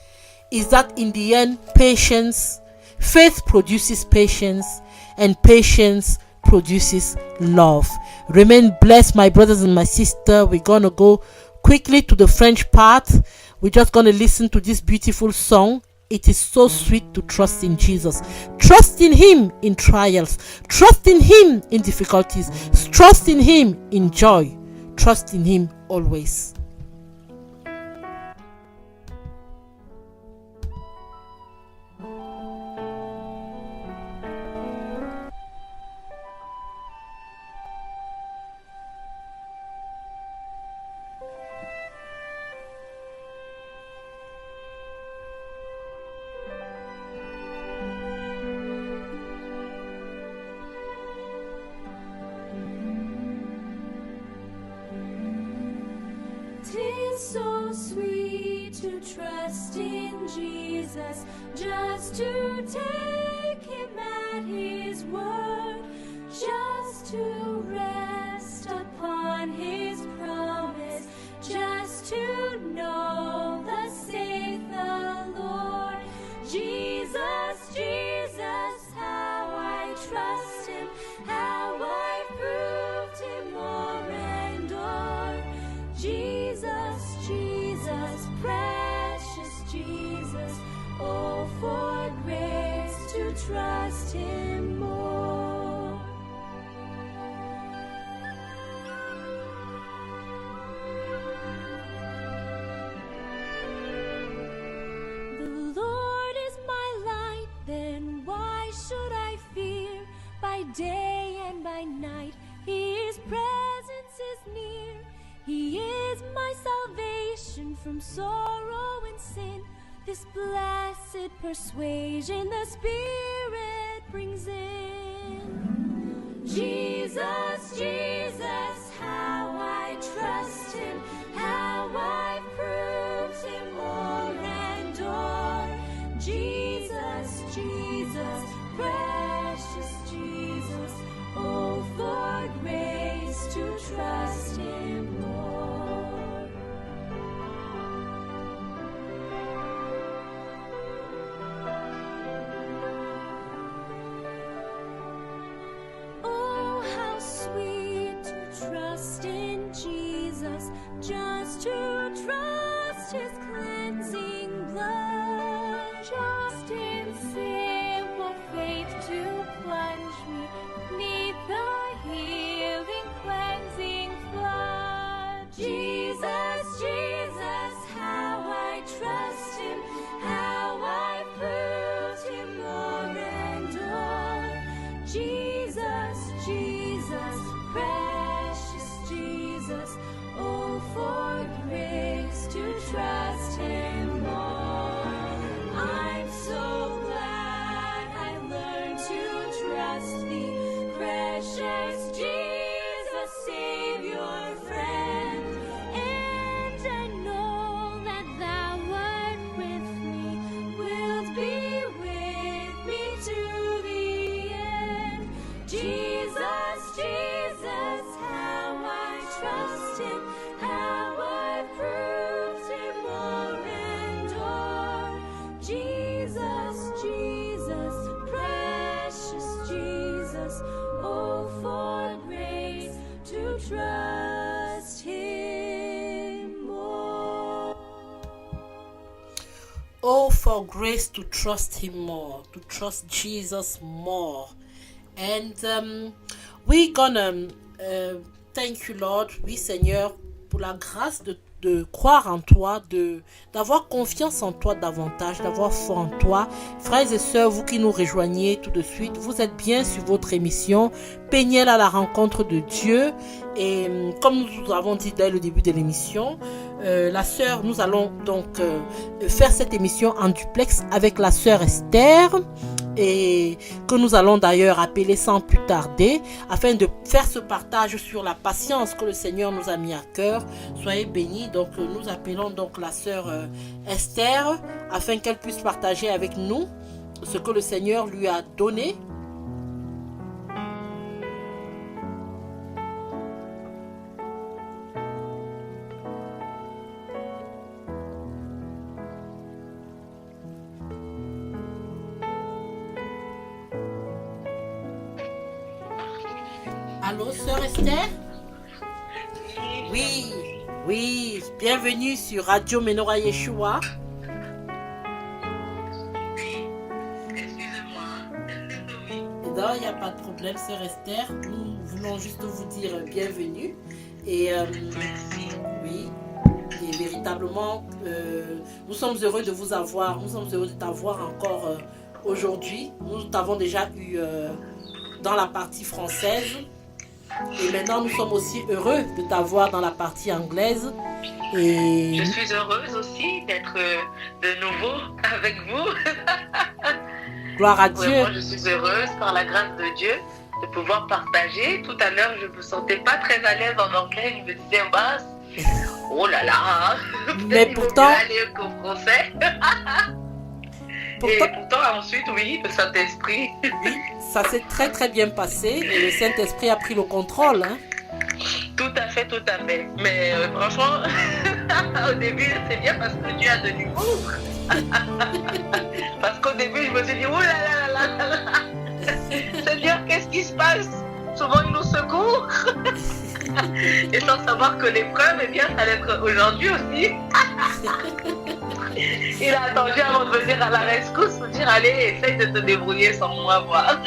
is that in the end, patience, faith produces patience, and patience produces love. Remain blessed, my brothers and my sister. We're gonna go quickly to the French part. We're just gonna listen to this beautiful song. It is so sweet to trust in Jesus. Trust in him in trials. Trust in him in difficulties. Trust in him in joy. Trust in him always. is so sweet to trust in Jesus, just to take him at his word, just to rest upon his promise, just to know thus saith the Lord. Jesus, Jesus, how I trust him, how I proved him o'er and o'er. Jesus, Jesus, precious Jesus, oh, for grace to trust him more. The Lord is my light, then why should I fear? By day and by night, his presence is near. He is my salvation from sorrow and sin. This blessed persuasion the Spirit brings in. Jesus, Jesus, how I trust him, how I proved him o'er and o'er. Jesus, Jesus, precious Jesus, oh, for grace to trust him more. Oh, how sweet to trust in Jesus, just to trust his cleansing blood, just in simple faith to plunge me 'neath the healing cleansing flood. Jesus, Jesus, how I trust him, how I proved him o'er and o'er. Jesus, Jesus, precious Jesus, oh, for grace to trust him more. I'm so glad I learned to trust thee, precious Jesus, Savior, friend. And I know that thou art with me, wilt be with me to the end. Jesus, Jesus, how I trust him, how I proved him o'er and o'er. Jesus, Jesus, precious Jesus, oh, for grace to trust him more. Oh, for grace to trust him more, to trust Jesus more. And we're gonna thank you, Lord, oui, Seigneur, pour la grâce de croire en toi, d'avoir confiance en toi davantage, d'avoir foi en toi. Frères et sœurs, vous qui nous rejoignez tout de suite, vous êtes bien sur votre émission Péniel à la rencontre de Dieu. Et comme nous avons dit dès le début de l'émission, la sœur, nous allons donc faire cette émission en duplex avec la sœur Esther, et que nous allons d'ailleurs appeler sans plus tarder, afin de faire ce partage sur la patience que le Seigneur nous a mis à cœur. Soyez bénis. Donc nous appelons donc la sœur Esther, afin qu'elle puisse partager avec nous ce que le Seigneur lui a donné. Allô, sœur Esther? Oui, oui, bienvenue sur Radio Menorah Yeshua. Non, il n'y a pas de problème, sœur Esther. Nous voulons juste vous dire bienvenue. Et oui, et véritablement, nous sommes heureux de vous avoir. Nous sommes heureux de t'avoir encore aujourd'hui. Nous t'avons déjà eu dans la partie française. Et maintenant, nous sommes aussi heureux de t'avoir dans la partie anglaise. Et je suis heureuse aussi d'être de nouveau avec vous. Gloire à Dieu. Vraiment, je suis heureuse par la grâce de Dieu de pouvoir partager. Tout à l'heure, je ne me sentais pas très à l'aise en anglais. Je me disais, Oh là là. Mais Il vaut pourtant- mieux aller qu'au procès. Et pourtant, ensuite, oui, le Saint-Esprit. Oui, ça s'est très très bien passé et le Saint-Esprit a pris le contrôle. Hein. Tout à fait, tout à fait. Mais franchement, au début, c'est bien parce que Dieu a de l'humour. Parce qu'au début, je me suis dit, oh là là là là là. Seigneur, qu'est-ce qui se passe? Souvent, il nous secourt. Et sans savoir que l'épreuve, eh bien, ça allait être aujourd'hui aussi. Il a attendu avant de venir à la rescousse pour dire, allez, essaye de te débrouiller sans moi, voir.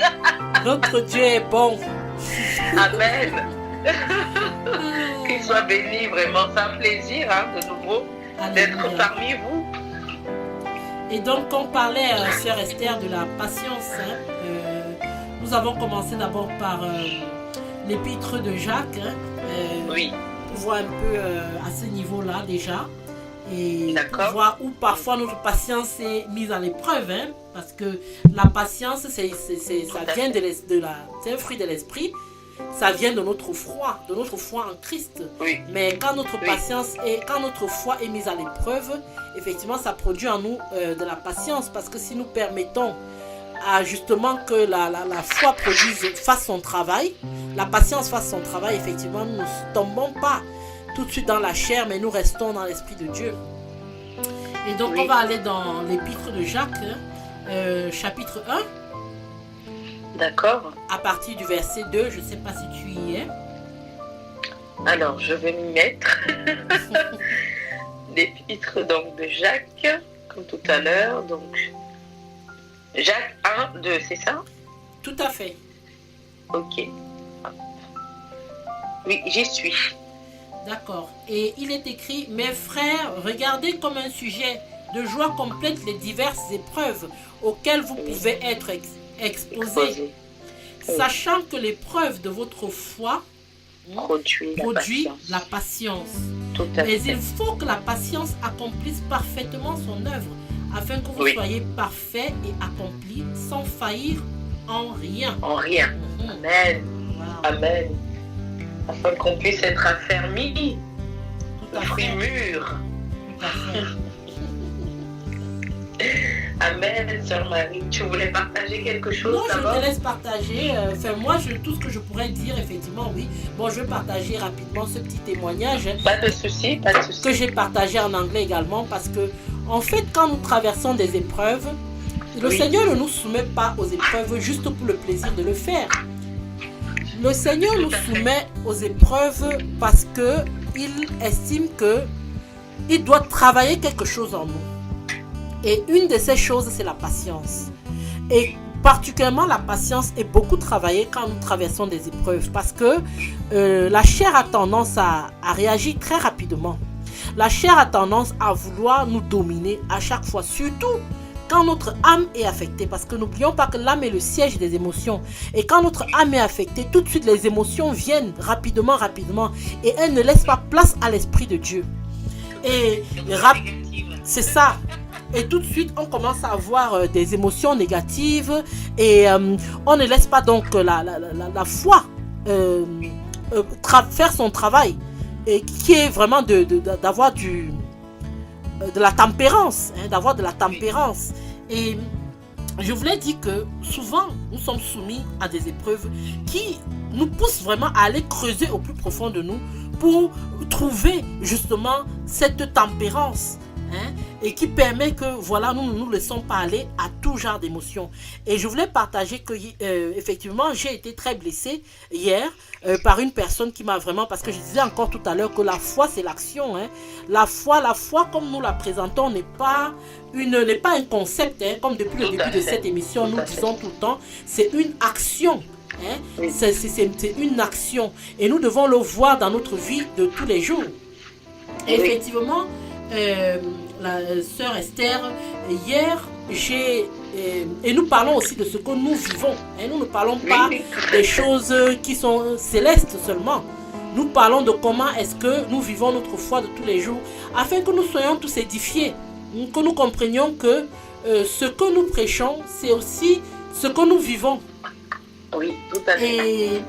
Notre Dieu est bon. Amen. Qu'il soit béni, vraiment. C'est un plaisir, hein, de nouveau, d'être Alléluia. parmi vous. Et donc, on parlait, sœur Esther, de la patience. Hein. Nous avons commencé d'abord par l'épître de Jacques. Hein. Oui, Pour voir un peu à ce niveau-là déjà. Et D'accord. pour voir où parfois notre patience est mise à l'épreuve. Hein. Parce que la patience, ça vient c'est un fruit de l'esprit. Ça vient de notre foi en Christ. oui, Mais quand notre Oui. patience quand notre foi est mise à l'épreuve, effectivement, ça produit en nous de la patience. Parce que si nous permettons à justement que la foi fasse son travail, la patience fasse son travail, effectivement, nous ne tombons pas tout de suite dans la chair, mais nous restons dans l'Esprit de Dieu. Et donc, Oui. on va aller dans l'épître de Jacques, chapitre 1, d'accord. à partir du verset 2. Je ne sais pas si tu y es. Alors, je vais m'y mettre. L'épître donc de Jacques, comme tout à l'heure. Donc, Jacques 1, 2, c'est ça? Tout à fait. Ok. Oui, j'y suis. D'accord. Et il est écrit, mes frères, regardez comme un sujet de joie complète les diverses épreuves auxquelles vous pouvez être exposés, Exposé. sachant que l'épreuve de votre foi Produit la patience. Tout à Mais fait. il faut que la patience accomplisse parfaitement son œuvre, afin que vous Oui. soyez parfaits et accomplis, sans faillir en rien. En rien. Mhm. Amen. Wow. Amen. Afin qu'on puisse être affermis, Tout à fruits fait. mûrs. Tout à fait. Amen, sœur Marie. Tu voulais partager quelque chose Non, je d'abord? te laisse partager. Enfin, moi, tout ce que je pourrais dire, effectivement, oui. Bon, je vais partager rapidement ce petit témoignage hein, Pas de souci, pas de souci. que j'ai partagé en anglais également, parce que, en fait, quand nous traversons des épreuves, le Oui. Seigneur ne nous soumet pas aux épreuves juste pour le plaisir de le faire. Le Seigneur nous soumet aux épreuves parce que il estime que il doit travailler quelque chose en nous. Et une de ces choses, c'est la patience. Et particulièrement, la patience est beaucoup travaillée quand nous traversons des épreuves parce que la chair a tendance à réagir très rapidement. La chair a tendance à vouloir nous dominer à chaque fois, surtout quand notre âme est affectée. Parce que n'oublions pas que l'âme est le siège des émotions. Et quand notre âme est affectée, tout de suite les émotions viennent rapidement. Et elles ne laissent pas place à l'Esprit de Dieu. Et c'est ça. Et tout de suite, on commence à avoir des émotions négatives et on ne laisse pas donc la foi faire son travail, et qui est vraiment d'avoir de la tempérance, hein, d'avoir de la tempérance. Et je voulais dire que souvent, nous sommes soumis à des épreuves qui nous poussent vraiment à aller creuser au plus profond de nous pour trouver justement cette tempérance. Hein, et qui permet que voilà, nous ne nous laissons pas aller à tout genre d'émotions. Et je voulais partager que effectivement j'ai été très blessée hier par une personne qui m'a vraiment, parce que je disais encore tout à l'heure que la foi c'est l'action, hein. La foi comme nous la présentons n'est pas un concept, hein, comme depuis le début de cette émission nous disons tout le temps, c'est une action. Hein. Oui. C'est une action et nous devons le voir dans notre vie de tous les jours. Et Oui. effectivement, la sœur Esther, hier, et nous parlons aussi de ce que nous vivons. Hein, nous ne parlons pas Oui. des choses qui sont célestes seulement. Nous parlons de comment est-ce que nous vivons notre foi de tous les jours, afin que nous soyons tous édifiés, que nous comprenions que ce que nous prêchons, c'est aussi ce que nous vivons. Oui, tout à fait. Et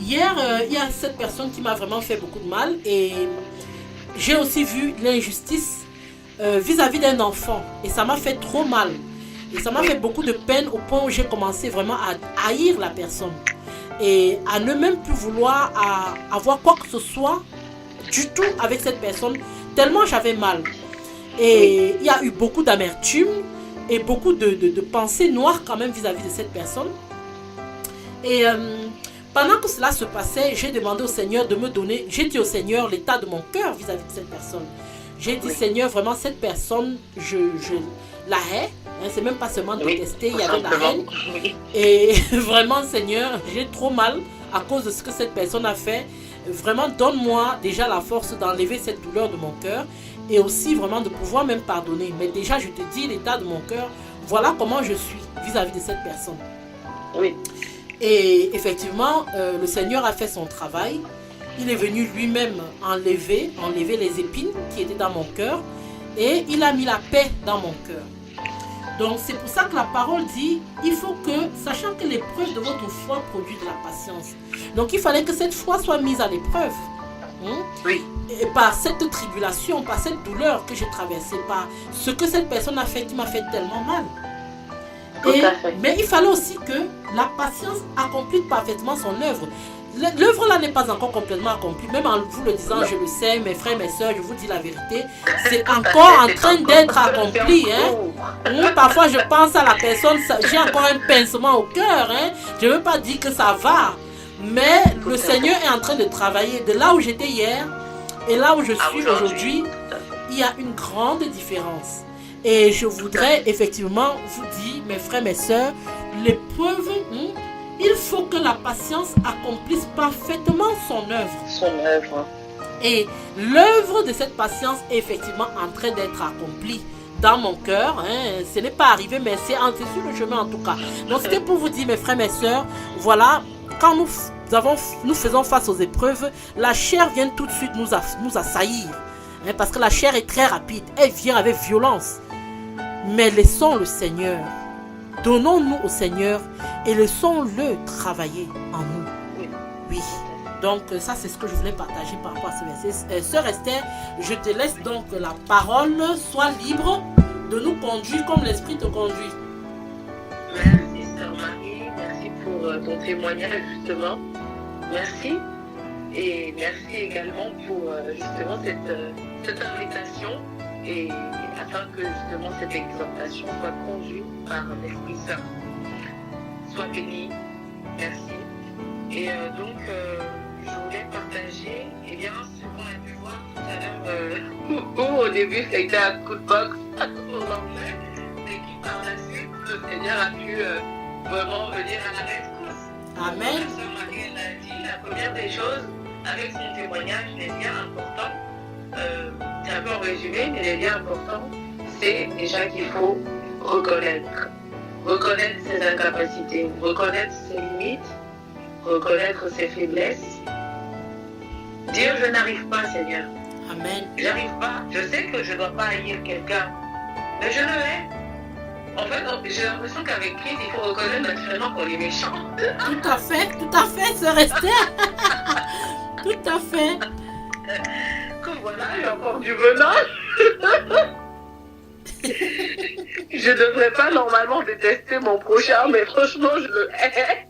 hier, il y a cette personne qui m'a vraiment fait beaucoup de mal. Et j'ai aussi vu l'injustice vis-à-vis d'un enfant. Et ça m'a fait trop mal. Et ça m'a fait beaucoup de peine au point où j'ai commencé vraiment à haïr la personne. Et à ne même plus vouloir avoir quoi que ce soit du tout avec cette personne. Tellement j'avais mal. Et il y a eu beaucoup d'amertume et beaucoup de pensées noires quand même vis-à-vis de cette personne. Et pendant que cela se passait, j'ai demandé au Seigneur de me donner, j'ai dit au Seigneur l'état de mon cœur vis-à-vis de cette personne. J'ai dit, Seigneur, vraiment cette personne, je la hais. Hein, c'est même pas seulement détester, il y avait la haine. Et vraiment, Seigneur, j'ai trop mal à cause de ce que cette personne a fait. Vraiment, donne-moi déjà la force d'enlever cette douleur de mon cœur et aussi vraiment de pouvoir même pardonner. Mais déjà, je te dis l'état de mon cœur, voilà comment je suis vis-à-vis de cette personne. Oui. Et effectivement, le Seigneur a fait son travail. Il est venu lui-même enlever les épines qui étaient dans mon cœur et il a mis la paix dans mon cœur. Donc c'est pour ça que la parole dit, il faut que, sachant que l'épreuve de votre foi produit de la patience. Donc il fallait que cette foi soit mise à l'épreuve. Oui. Et par cette tribulation, par cette douleur que j'ai traversée, par ce que cette personne a fait qui m'a fait tellement mal. Mais il fallait aussi que la patience accomplisse parfaitement son œuvre. L'œuvre là n'est pas encore complètement accomplie. Même en vous le disant, je le sais, mes frères, mes soeurs, je vous dis la vérité. C'est encore en train d'être accompli. Hein. Parfois, je pense à la personne, j'ai encore un pincement au cœur. Hein. Je ne veux pas dire que ça va. Mais le Seigneur est en train de travailler. De là où j'étais hier et là où je suis aujourd'hui, il y a une grande différence. Et je voudrais effectivement vous dire, mes frères, mes soeurs, l'épreuve, il faut que la patience accomplisse parfaitement son œuvre. Et l'œuvre de cette patience est effectivement en train d'être accomplie dans mon cœur. Hein. Ce n'est pas arrivé, mais c'est sur le chemin en tout cas. Donc c'était pour vous dire, mes frères, mes soeurs, voilà, quand nous faisons face aux épreuves, la chair vient tout de suite nous assaillir. Hein, parce que la chair est très rapide, elle vient avec violence. Mais laissons le Seigneur, donnons-nous au Seigneur et laissons-le travailler en nous. Oui. Donc ça c'est ce que je voulais partager par rapport à ce verset. Sœur Esther, je te laisse donc la parole, sois libre de nous conduire comme l'Esprit te conduit. Merci Sœur Marie, merci pour ton témoignage justement. Merci. Et merci également pour justement cette invitation et afin que justement cette exhortation soit conduite par l'Esprit Saint. Sois béni. Merci. Et donc, je voulais partager ce qu'on a pu voir tout à l'heure, où au début ça a été un coup de boxe pour l'anglais, mais qui par la suite, le Seigneur a pu vraiment venir à la rescousse. Amen. La sœur Marie, elle a dit, la première des choses, avec son témoignage, les liens importants, c'est un peu en résumé, mais les liens importants, c'est déjà qu'il faut reconnaître ses incapacités, reconnaître ses limites, reconnaître ses faiblesses. Dire je n'arrive pas, Seigneur. Amen. J'arrive pas. Je sais que je ne dois pas haïr quelqu'un, mais je le hais. En fait, j'ai l'impression qu'avec Christ, il faut reconnaître naturellement qu'on est méchant. Tout à fait, sœur Esther. Tout à fait. Comme voilà, il y a encore du venin. Je ne devrais pas normalement détester mon prochain, mais franchement, je le hais.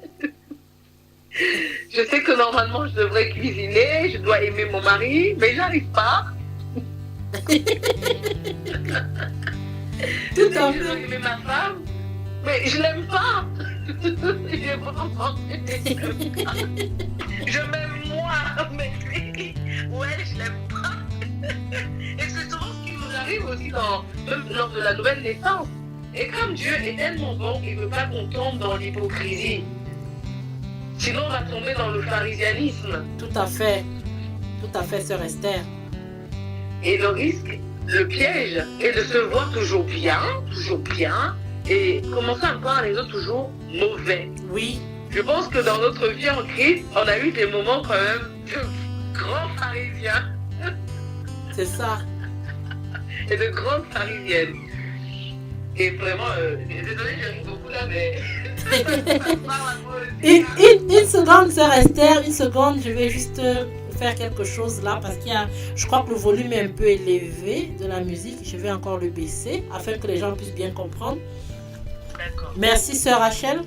Je sais que normalement, je devrais cuisiner, je dois aimer mon mari, mais j'arrive pas. Tout à Je dois fait. aimer ma femme, mais je l'aime pas. Je m'aime moi, mais lui, ouais, je l'aime pas. Et c'est souvent ce qui nous arrive aussi même lors de la nouvelle naissance. Et comme Dieu est tellement bon, il ne veut pas qu'on tombe dans l'hypocrisie. Sinon, on va tomber dans le pharisianisme. Tout à fait, sœur Esther. Et le risque, le piège, est de se voir toujours bien, et commencer à voir les autres toujours mauvais. Oui. Je pense que dans notre vie en Christ, on a eu des moments quand même de grands pharisiens. C'est ça. Et de grandes pharisiennes. Et vraiment, désolée, j'aime beaucoup là, mais... Une seconde, sœur Esther, une seconde, je vais juste faire quelque chose là parce qu'il y a, je crois que le volume est un peu élevé de la musique. Je vais encore le baisser afin que les gens puissent bien comprendre. D'accord. Merci, sœur Rachel.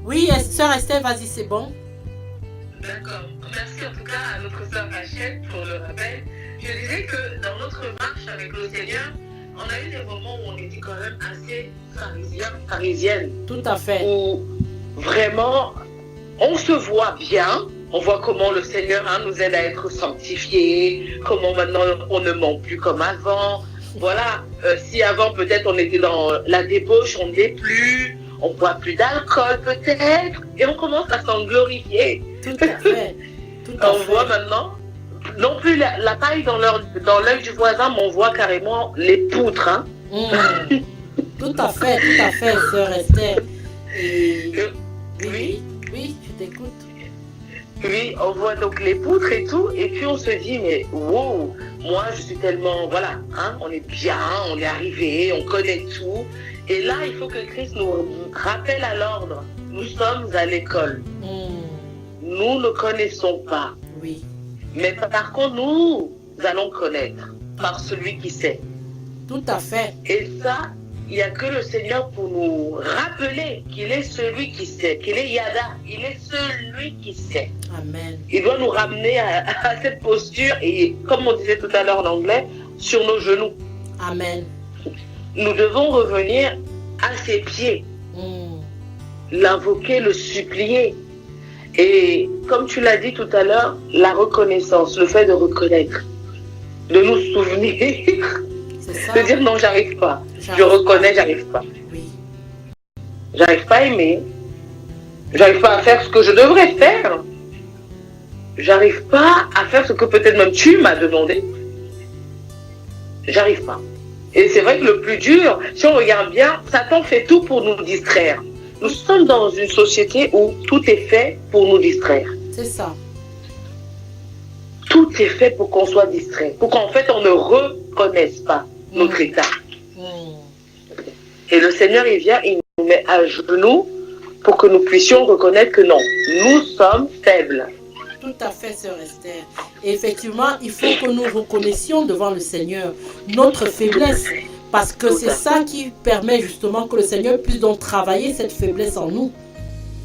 Oui, sœur Esther, vas-y, c'est bon. D'accord. Merci en tout cas à notre sœur Rachel pour le rappel. Je disais que dans notre marche avec le Seigneur, on a eu des moments où on était quand même assez pharisiennes. Tout à fait. Où vraiment, on se voit bien. On voit comment le Seigneur nous aide à être sanctifiés, comment maintenant on ne ment plus comme avant. Voilà, si avant peut-être on était dans la débauche, on ne l'est plus, on ne boit plus d'alcool peut-être, et on commence à s'en glorifier. Tout à fait. Tout à On fait. voit maintenant, non plus la paille dans l'œil du voisin, mais on voit carrément les poutres. Hein. Tout à fait, sœur Esther. Et... Oui. Oui, je t'écoute. Oui, on voit donc les poutres et tout, et puis on se dit, mais wow, moi je suis tellement, voilà, hein, on est bien, on est arrivé, on connaît tout. Et là, il faut que Christ nous rappelle à l'ordre. Nous sommes à l'école. Nous ne connaissons pas. Oui. Mais par contre, nous allons connaître par celui qui sait. Tout à fait. Et ça, il n'y a que le Seigneur pour nous rappeler qu'il est celui qui sait, qu'il est Yada, il est celui qui sait. Amen. Il doit nous ramener à cette posture et, comme on disait tout à l'heure en anglais, sur nos genoux. Amen. Nous devons revenir à ses pieds, l'invoquer, le supplier. Et comme tu l'as dit tout à l'heure, la reconnaissance, le fait de reconnaître, de nous souvenir, C'est ça. de dire non, j'arrive pas. J'arrive Je reconnais, pas. j'arrive pas. Oui. J'arrive pas à aimer. J'arrive pas à faire ce que je devrais faire. J'arrive pas à faire ce que peut-être même tu m'as demandé. J'arrive pas. Et c'est vrai que le plus dur, si on regarde bien, Satan fait tout pour nous distraire. Nous sommes dans une société où tout est fait pour nous distraire. C'est ça. Tout est fait pour qu'on soit distrait. Pour qu'en fait, on ne reconnaisse pas notre état. Et le Seigneur, il vient, il nous met à genoux pour que nous puissions reconnaître que non, nous sommes faibles. Tout à fait, sœur Esther. Et effectivement, il faut que nous reconnaissions devant le Seigneur notre faiblesse. Parce que c'est ça qui permet justement que le Seigneur puisse donc travailler cette faiblesse en nous.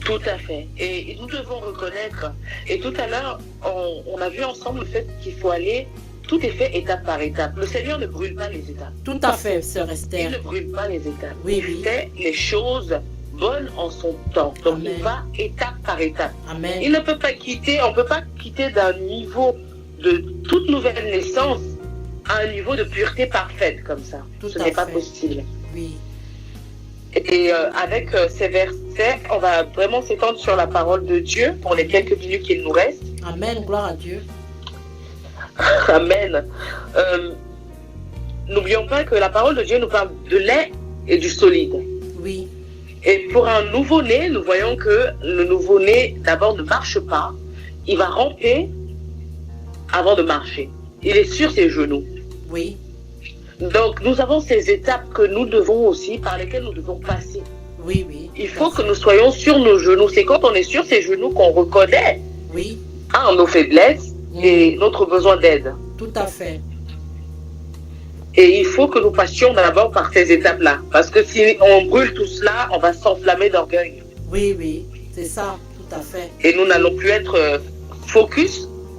Tout à fait. Et nous devons reconnaître. Et tout à l'heure, on a vu ensemble le fait qu'il faut aller, tout est fait étape par étape. Le Seigneur ne brûle pas les étapes. Tout à fait, sœur Il Esther. ne brûle pas les étapes. Oui, Il oui. fait les choses bonnes en son temps. Donc Amen. il va étape par étape. Amen. Il ne peut pas quitter, on ne peut pas quitter d'un niveau de toute nouvelle naissance à un niveau de pureté parfaite comme ça. Tout Ce à n'est pas fait. possible. Oui. Et avec ces versets, on va vraiment s'étendre sur la parole de Dieu pour les quelques minutes qu'il nous reste. Amen. Gloire à Dieu. Amen. N'oublions pas que la parole de Dieu nous parle de lait et du solide. Oui. Et pour un nouveau-né, nous voyons que le nouveau-né, d'abord, ne marche pas. Il va ramper avant de marcher. Il est sur ses genoux. Oui. Donc, nous avons ces étapes que nous devons aussi, par lesquelles nous devons passer. Oui, oui. Il faut que nous soyons sur nos genoux. C'est quand on est sur ses genoux qu'on reconnaît Oui. nos faiblesses et notre besoin d'aide. Tout à fait. Et il faut que nous passions d'abord par ces étapes-là. Parce que si on brûle tout cela, on va s'enflammer d'orgueil. Oui, oui. C'est ça. Tout à fait. Et nous n'allons plus être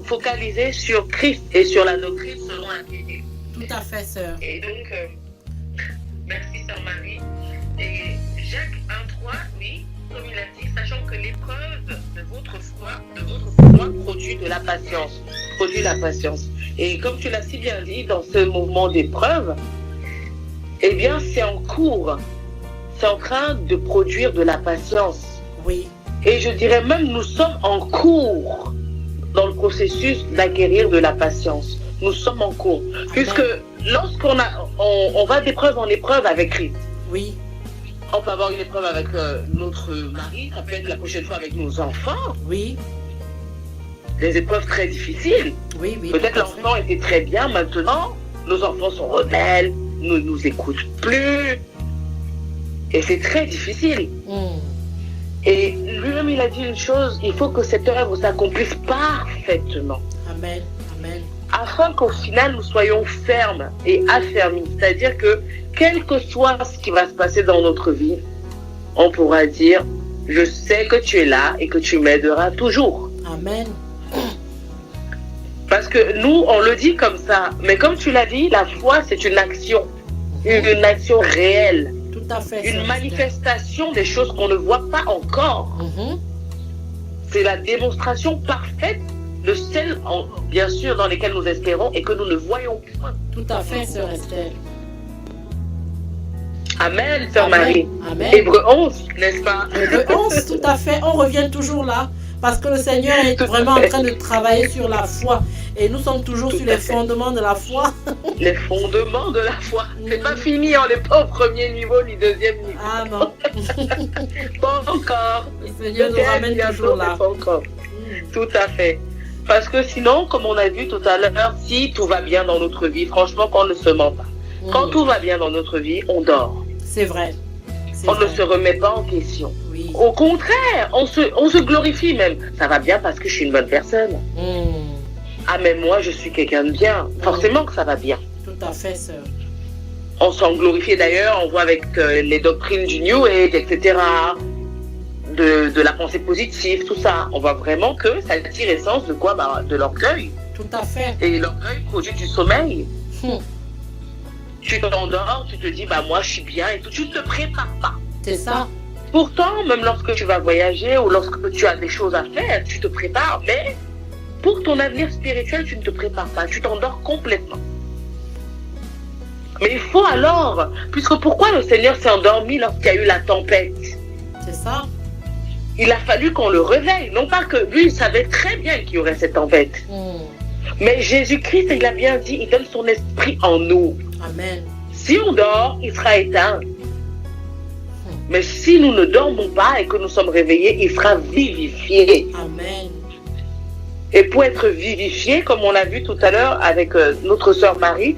focalisés sur Christ et sur la doctrine selon la Bible. Tout à fait, sœur. Et donc, merci Sœur Marie. Et Jacques 1,3, oui, comme il a dit, sachant que l'épreuve de votre foi produit de la patience. Produit la patience. Et comme tu l'as si bien dit, dans ce mouvement d'épreuve, eh bien, c'est en cours. C'est en train de produire de la patience. Oui. Et je dirais même, nous sommes en cours dans le processus d'acquérir de la patience. Nous sommes en cours. Puisque lorsqu'on on va d'épreuve en épreuve avec Christ, Oui. on peut avoir une épreuve avec notre mari, ça peut être la prochaine fois avec nos enfants, Oui. des épreuves très difficiles. Oui, oui. Peut-être tout à fait. l'enfant était très bien, maintenant, nos enfants sont rebelles, ne nous écoutent plus. Et c'est très difficile. Et lui-même, il a dit une chose, il faut que cette œuvre s'accomplisse parfaitement. Amen. Amen. Afin qu'au final, nous soyons fermes et affermis. C'est-à-dire que, quel que soit ce qui va se passer dans notre vie, on pourra dire, je sais que tu es là et que tu m'aideras toujours. Amen. Parce que nous, on le dit comme ça. Mais comme tu l'as dit, la foi, c'est une action. Une action réelle. Tout à fait. Une manifestation des choses qu'on ne voit pas encore. C'est la démonstration parfaite de celles, bien sûr, dans lesquelles nous espérons et que nous ne voyons point. Tout à fait, sœur Esther. Amen, sœur Marie. Amen. Hébreux 11, n'est-ce pas? Hébreux 11, tout à fait. On revient toujours là. Parce que le Seigneur est vraiment en train de travailler sur la foi. Et nous sommes toujours sur les fondements de la foi. Les fondements de la foi. C'est pas fini, on n'est pas au premier niveau ni deuxième niveau. Ah non. Pas encore. Le Seigneur nous ramène toujours là. Pas encore. Tout à fait. Parce que sinon, comme on a vu tout à l'heure, si tout va bien dans notre vie, franchement, qu'on ne se ment pas. Quand tout va bien dans notre vie, on dort. C'est vrai. On ne se remet pas en question. Oui. Au contraire, on se glorifie même. Ça va bien parce que je suis une bonne personne. Ah, mais moi, je suis quelqu'un de bien. Forcément que ça va bien. Tout à fait, sœur. On s'en glorifie d'ailleurs, on voit avec les doctrines du New Age, etc., de la pensée positive, tout ça. On voit vraiment que ça tire essence de quoi? De l'orgueil. Tout à fait. Et l'orgueil produit du sommeil. Tu t'endors, tu te dis, moi je suis bien et tout. Tu ne te prépares pas. C'est ça. Pourtant, même lorsque tu vas voyager ou lorsque tu as des choses à faire, tu te prépares, mais pour ton avenir spirituel, tu ne te prépares pas. Tu t'endors complètement. Mais il faut alors, puisque pourquoi le Seigneur s'est endormi lorsqu'il y a eu la tempête? C'est ça. Il a fallu qu'on le réveille. Non pas que lui, il savait très bien qu'il y aurait cette tempête. Mais Jésus-Christ, il a bien dit, il donne son esprit en nous. Amen. Si on dort, il sera éteint. Mais si nous ne dormons pas et que nous sommes réveillés, il sera vivifié. Amen. Et pour être vivifié, comme on l'a vu tout à l'heure avec notre sœur Marie,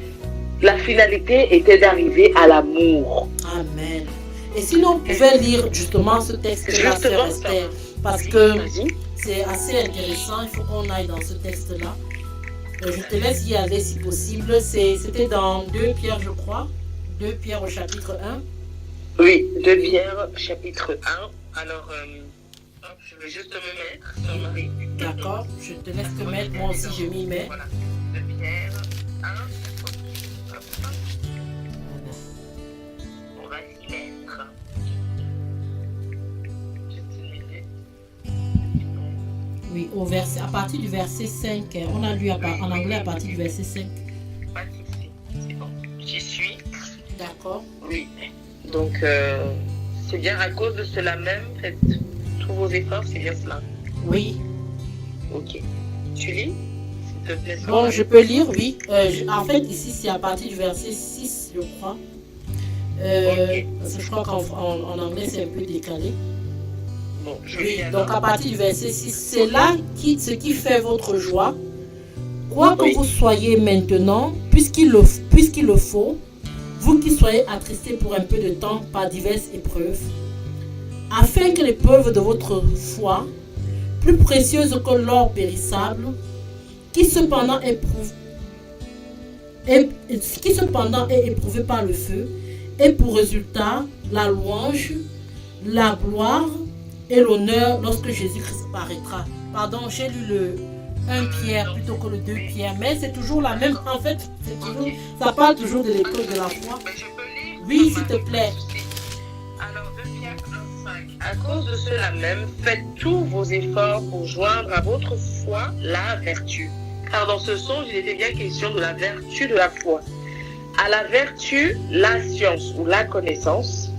la finalité était d'arriver à l'amour. Amen. Et sinon, on pouvait lire justement ce texte-là, sœur Esther, parce que c'est assez intéressant, il faut qu'on aille dans ce texte-là. Je te laisse y aller si possible. C'était dans 2 Pierre, je crois. 2 Pierre au chapitre 1. Oui, 2 Pierre, chapitre 1. Alors, je vais juste me mettre, sœur Marie. D'accord, je te laisse te mettre, moi aussi je m'y mets. Voilà, 2 Pierre 1. On va s'y mettre. Oui, à partir du verset 5. On a lu en anglais à partir du verset 5. Pas de souci, c'est bon. J'y suis. D'accord. Oui. Donc, c'est bien à cause de cela même, faites tous vos efforts, c'est bien cela. Oui. Ok. Tu lis, s'il te plaît. Bon, je peux lire, oui. En fait, ici, c'est à partir du verset 6, je crois. Parce que je crois qu'en anglais, c'est un peu décalé. Bon, oui, donc à partir du verset 6, c'est là ce qui fait votre joie. Quoi que vous soyez maintenant, puisqu'il le faut, vous qui soyez attristés pour un peu de temps par diverses épreuves, afin que l'épreuve de votre foi, plus précieuse que l'or périssable, qui cependant est éprouvé par le feu, ait pour résultat la louange, la gloire et l'honneur lorsque Jésus-Christ paraîtra. Pardon, j'ai lu le 1 Pierre plutôt que le 2 Pierre, mais c'est toujours la même. En fait, ça parle toujours de l'épreuve de la foi. Mais je peux lire? Oui, s'il te plaît. Alors, 2 Pierre 1:5. À cause de cela même, faites tous vos efforts pour joindre à votre foi la vertu. Car dans ce songe, il était bien question de la vertu de la foi. À la vertu, la science ou la connaissance.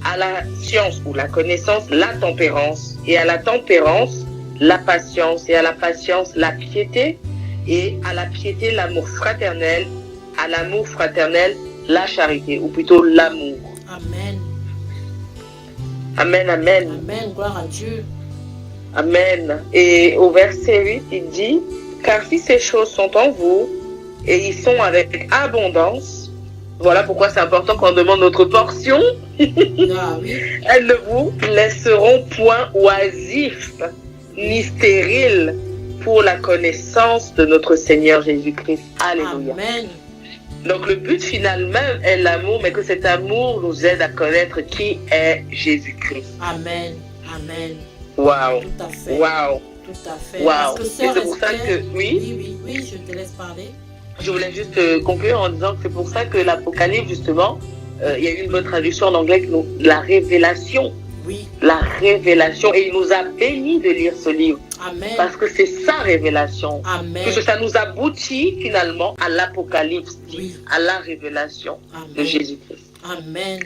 À la science ou la connaissance, la tempérance. Et à la tempérance, la patience. Et à la patience, la piété. Et à la piété, l'amour fraternel. À l'amour fraternel, la charité. Ou plutôt l'amour. Amen. Amen, amen. Amen, gloire à Dieu. Amen. Et au verset 8, il dit, car si ces choses sont en vous, et ils sont avec abondance, Voilà pourquoi c'est important qu'on demande notre portion. Ah oui. Elles ne vous laisseront point oisifs ni stériles pour la connaissance de notre Seigneur Jésus-Christ. Alléluia. Amen. Donc le but final même est l'amour, mais que cet amour nous aide à connaître qui est Jésus-Christ. Amen. Amen. Waouh. Tout à fait. Waouh. Tout à fait. Waouh. Parce que Et sœur c'est pour ça Esther, que, oui, oui, je te laisse parler. je voulais juste conclure en disant que c'est pour ça que l'Apocalypse, justement, il y a eu une bonne traduction en anglais, la révélation. Oui. La révélation. Et il nous a bénis de lire ce livre. Amen. Parce que c'est sa révélation. Amen. Parce que ça nous aboutit finalement à l'Apocalypse, Oui. à la révélation de Amen. Jésus-Christ. Amen.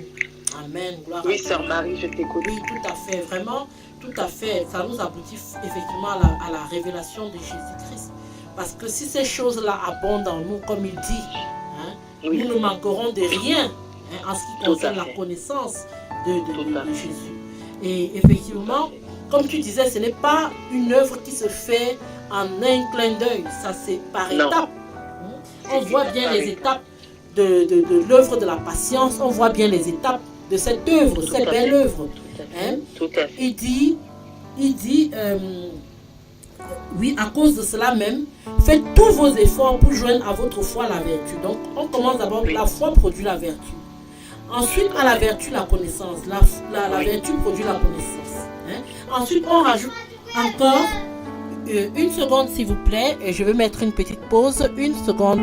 Amen. Gloire Oui, à Dieu. sœur Marie, je t'écoute. Oui, tout à fait. Vraiment, tout à fait. Ça nous aboutit effectivement à la révélation de Jésus-Christ. Parce que si ces choses-là abondent en nous, comme il dit, hein, Oui. nous ne manquerons de rien hein, en ce qui Tout concerne à la fait. connaissance Tout de à fait. Jésus. Et effectivement, comme tu disais, ce n'est pas une œuvre qui se fait en un clin d'œil. Ça, c'est par Non. étapes. On voit bien par les étapes de l'œuvre de la patience. On voit bien les étapes de cette œuvre, Tout cette à belle fait. œuvre. Tout à fait. Hein? Tout à fait. Il dit, oui, à cause de cela même, faites tous vos efforts pour joindre à votre foi la vertu. Donc, on commence d'abord, Oui. la foi produit la vertu. Ensuite, à la vertu, la connaissance. La Oui. vertu produit la connaissance. Hein. Ensuite, on rajoute encore une seconde, s'il vous plaît, et je vais mettre une petite pause. Une seconde.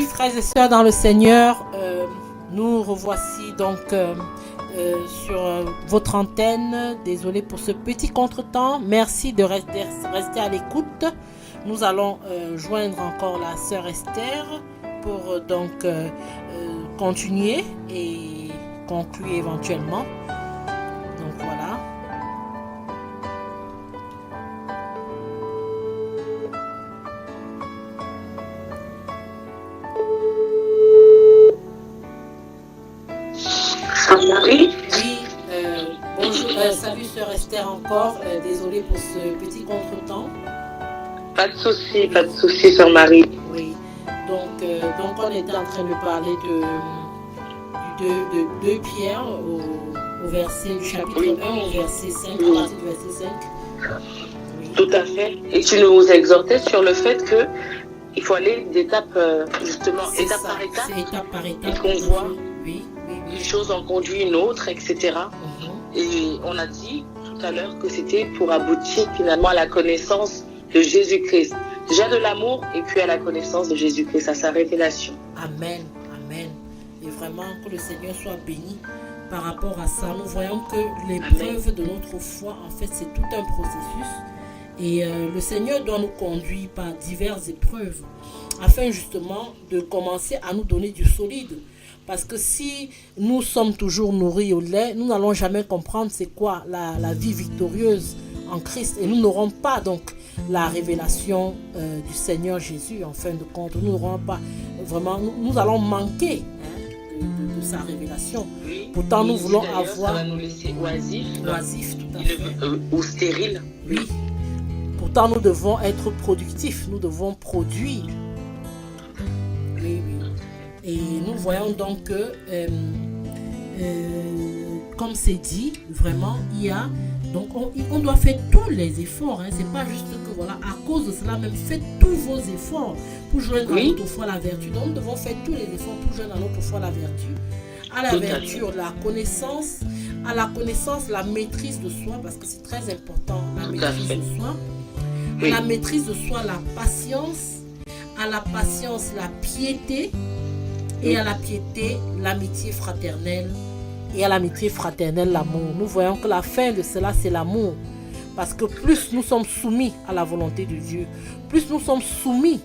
Frères et sœurs dans le Seigneur, nous revoici donc sur votre antenne. Désolé pour ce petit contretemps. Merci de rester à l'écoute. Nous allons joindre encore la sœur Esther pour donc continuer et conclure éventuellement. Donc voilà. Oui. Oui, bonjour, salut sœur Esther encore. Désolée pour ce petit contretemps. Pas de souci, sœur Marie. Oui, donc on on était en train de parler de 2 Pierre au verset du chapitre 1 au verset 5, à partir du verset 5. Oui. Tout à fait. Et tu nous exhortais sur le fait que il faut aller d'étape, justement, C'est étape ça, par étape. c'est étape par étape. Et qu'on voit Oui. une chose en conduit une autre, etc. Et on a dit tout à l'heure que c'était pour aboutir finalement à la connaissance de Jésus-Christ. Déjà de l'amour et puis à la connaissance de Jésus-Christ, à sa révélation. Amen, amen. Et vraiment que le Seigneur soit béni par rapport à ça. Nous voyons que l'épreuve de notre foi, en fait, c'est tout un processus. Et le Seigneur doit nous conduire par diverses épreuves afin justement de commencer à nous donner du solide. Parce que si nous sommes toujours nourris au lait, nous n'allons jamais comprendre c'est quoi la vie victorieuse en Christ. Et nous n'aurons pas donc la révélation du Seigneur Jésus en fin de compte. Nous n'aurons pas vraiment, nous allons manquer de sa révélation. Oui, pourtant nous voulons Ça avoir va nous laisser oisifs, tout à fait. Ou stériles. Oui. Pourtant nous devons être productifs, nous devons produire. Oui. Et nous voyons donc que comme c'est dit, vraiment il y a donc on doit faire tous les efforts, hein. C'est pas juste que voilà, à cause de cela même, faites tous vos efforts pour joindre à notre foi la vertu. Donc nous devons faire tous les efforts pour joindre à notre foi la vertu. À la vertu, la connaissance, à la connaissance, la maîtrise de soi, parce que c'est très important, la maîtrise de soi. À la maîtrise de soi, la patience. À la patience, la piété. Et à la piété, l'amitié fraternelle. Et à l'amitié fraternelle, l'amour. Nous voyons que la fin de cela, c'est l'amour. Parce que plus nous sommes soumis à la volonté de Dieu, plus nous sommes soumis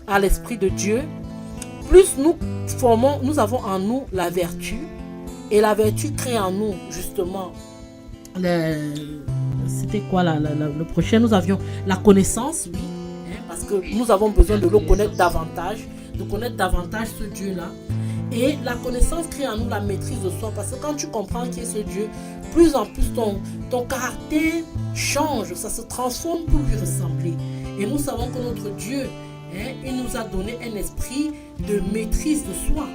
à l'Esprit de Dieu, plus nous avons en nous la vertu. Et la vertu crée en nous, justement, c'était quoi le prochain? Nous avions la connaissance, oui. Parce que nous avons besoin de le connaître davantage, de connaître davantage ce Dieu-là. Et la connaissance crée en nous la maîtrise de soi. Parce que quand tu comprends qui est ce Dieu, plus en plus ton caractère change, ça se transforme pour lui ressembler. Et nous savons que notre Dieu, il nous a donné un esprit de maîtrise de soi.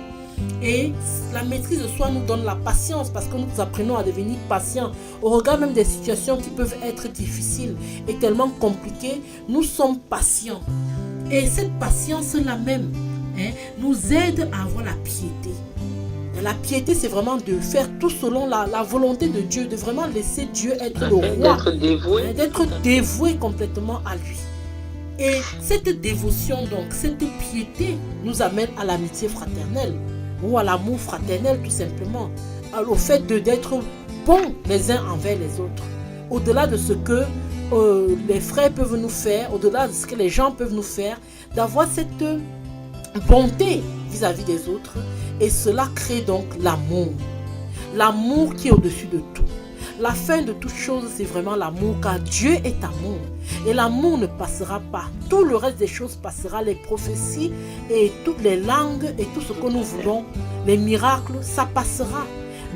Et la maîtrise de soi nous donne la patience, parce que nous apprenons à devenir patients au regard même des situations qui peuvent être difficiles et tellement compliquées. Nous sommes patients, et cette patience-là même nous aide à avoir la piété. Et la piété, c'est vraiment de faire tout selon la volonté de Dieu, de vraiment laisser Dieu être le roi, d'être dévoué complètement à lui. Et cette dévotion, donc cette piété, nous amène à l'amitié fraternelle, ou à l'amour fraternel tout simplement, au fait d'être bons les uns envers les autres, au-delà de ce que les frères peuvent nous faire, au-delà de ce que les gens peuvent nous faire, d'avoir cette bonté vis-à-vis des autres. Et cela crée donc l'amour qui est au-dessus de tout. La fin de toute chose, c'est vraiment l'amour, car Dieu est amour. Et l'amour ne passera pas. Tout le reste des choses passera, les prophéties et toutes les langues et tout ce que nous voulons, les miracles, ça passera.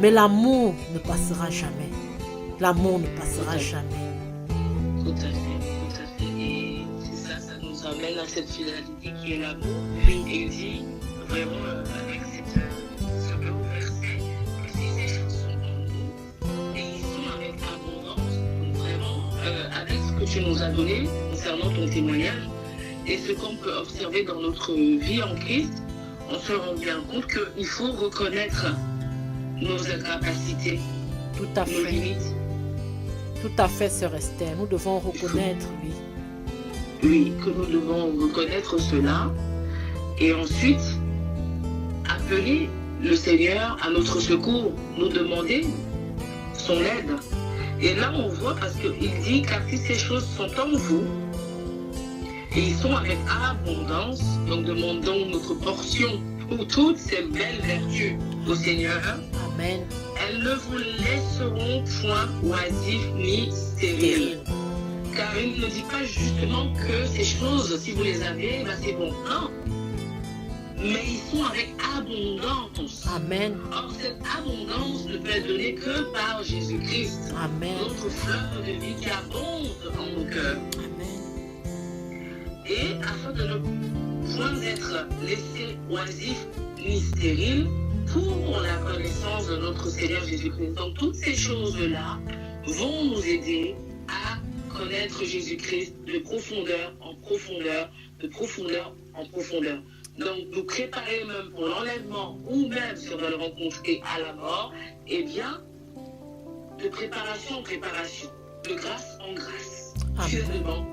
Mais l'amour ne passera jamais. L'amour ne passera jamais. Tout à fait. Et c'est ça, ça nous amène à cette finalité qui est l'amour. Oui. Et il dit vraiment avec ce beau verset que ces choses sont en nous et ils sont avec abondance. Donc vraiment, avec ce que tu nous as donné concernant ton témoignage et ce qu'on peut observer dans notre vie en Christ, on se rend bien compte qu'il faut reconnaître nos incapacités, Tout à nos fait. limites. Tout à fait, sœur Esther. Nous devons reconnaître, oui. Oui, que nous devons reconnaître cela et ensuite appeler le Seigneur à notre secours, nous demander son aide. Et là on voit, parce qu'il dit car si ces choses sont en vous et ils sont avec abondance, donc demandons notre portion pour toutes ces belles vertus au Seigneur. Amen. Elles ne vous laisseront point oisifs ni stériles. Car il ne dit pas justement que ces choses, si vous les avez, ben c'est bon. Non. Mais ils sont avec abondance. Amen. Or, cette abondance ne peut être donnée que par Jésus-Christ. Amen. Notre fleuve de vie qui abonde en nos cœurs. Amen. Et afin de ne point d'être laissés oisifs ni stériles pour la connaissance de notre Seigneur Jésus-Christ. Donc toutes ces choses-là vont nous aider à connaître Jésus-Christ de profondeur en profondeur, de profondeur en profondeur. Donc nous préparer même pour l'enlèvement ou même si on va le rencontrer à la mort, eh bien, de préparation en préparation, de grâce en grâce. Finalement.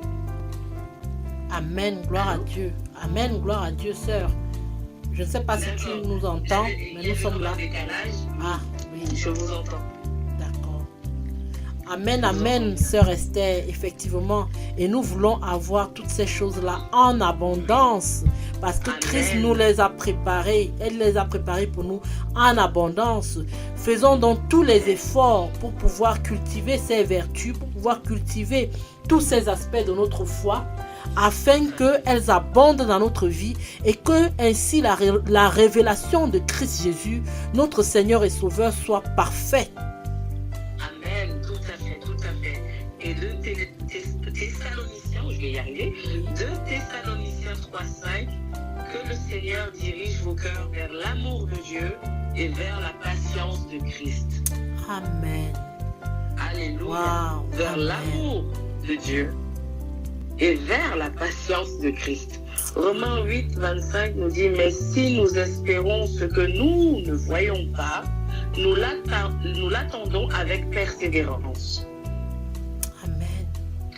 Amen, gloire à Dieu. Amen, gloire à Dieu, sœur. Je ne sais pas si tu nous entends, mais nous sommes là. Ah, oui. Je vous entends. D'accord. Amen, amen, sœur Esther, effectivement. Et nous voulons avoir toutes ces choses-là en abondance. Parce que Christ nous les a préparées. Elle les a préparées pour nous en abondance. Faisons donc tous les efforts pour pouvoir cultiver ces vertus, pour pouvoir cultiver tous ces aspects de notre foi, afin qu'elles abondent dans notre vie et que ainsi la révélation de Christ Jésus, notre Seigneur et Sauveur, soit parfaite. Amen, tout à fait, tout à fait. Et de Thessaloniciens, je vais y arriver, de Thessaloniciens 3:5, que le Seigneur dirige vos cœurs vers l'amour de Dieu et vers la patience de Christ. Amen. Alléluia. Wow. Vers Amen. l'amour de Dieu et vers la patience de Christ. Romains 8:25 nous dit, mais si nous espérons ce que nous ne voyons pas, nous l'attendons avec persévérance. Amen.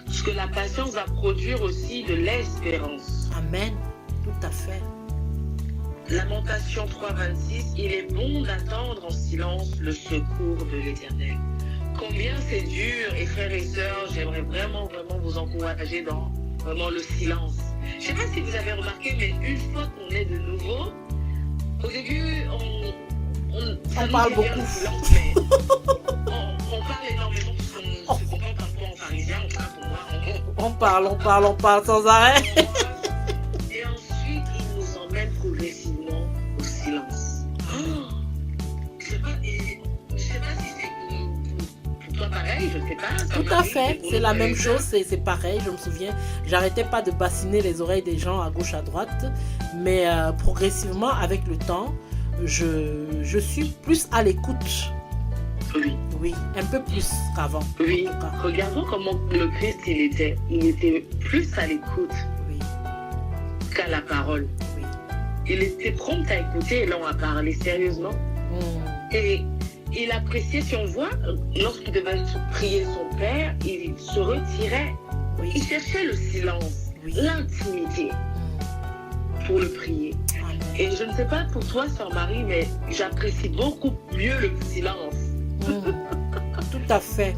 Parce que la patience va produire aussi de l'espérance. Amen. Tout à fait. Lamentation 3:26, il est bon d'attendre en silence le secours de l'Éternel. Combien c'est dur, et frères et sœurs, j'aimerais vraiment vous encourager dans vraiment le silence. Je ne sais pas si vous avez remarqué, mais une fois qu'on est de nouveau, au début, On parle beaucoup. Le silence, mais on parle énormément parce qu'on se comporte un peu en pharisien, enfin pour moi. On parle sans arrêt. Et ensuite, il nous emmène progressivement au silence. Je sais pas si c'est pour toi pareil, je sais pas. Tout à fait, c'est la même chose, c'est pareil, je me souviens, j'arrêtais pas de bassiner les oreilles des gens à gauche, à droite, mais progressivement, avec le temps, je suis plus à l'écoute. Oui. Oui, un peu plus qu'avant. Oui, en tout cas. regardons comment le Christ il était plus à l'écoute Oui, qu'à la parole. oui. Il était prompt à écouter et là on va parler sérieusement. Et il appréciait, si on voit, lorsqu'il devait prier son Père, il se retirait. Oui. Il cherchait le silence, Oui. l'intimité pour le prier. Amen. Et je ne sais pas pour toi, Sœur Marie, mais j'apprécie beaucoup mieux le silence. Tout à fait,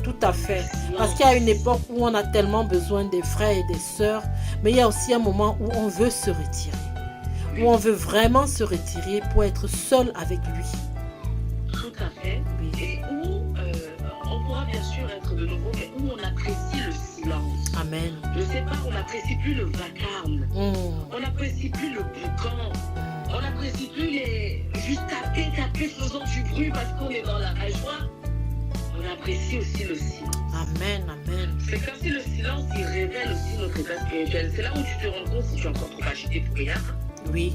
tout à fait. Parce qu'il y a une époque où on a tellement besoin des frères et des sœurs, mais il y a aussi un moment où on veut se retirer, où on veut vraiment se retirer pour être seul avec lui. Tout à fait. Oui. Et où on pourra bien sûr être de nouveau, mais où on apprécie le silence. Amen. Je ne sais pas, on n'apprécie plus le vacarme. On n'apprécie plus le boucan. On n'apprécie plus les juste taper, faisant du bruit parce qu'on est dans la joie. On apprécie aussi le silence. Amen, amen. C'est comme si le silence, il révèle aussi notre état spirituel. C'est là où tu te rends compte si tu es encore trop agité pour rien. Oui,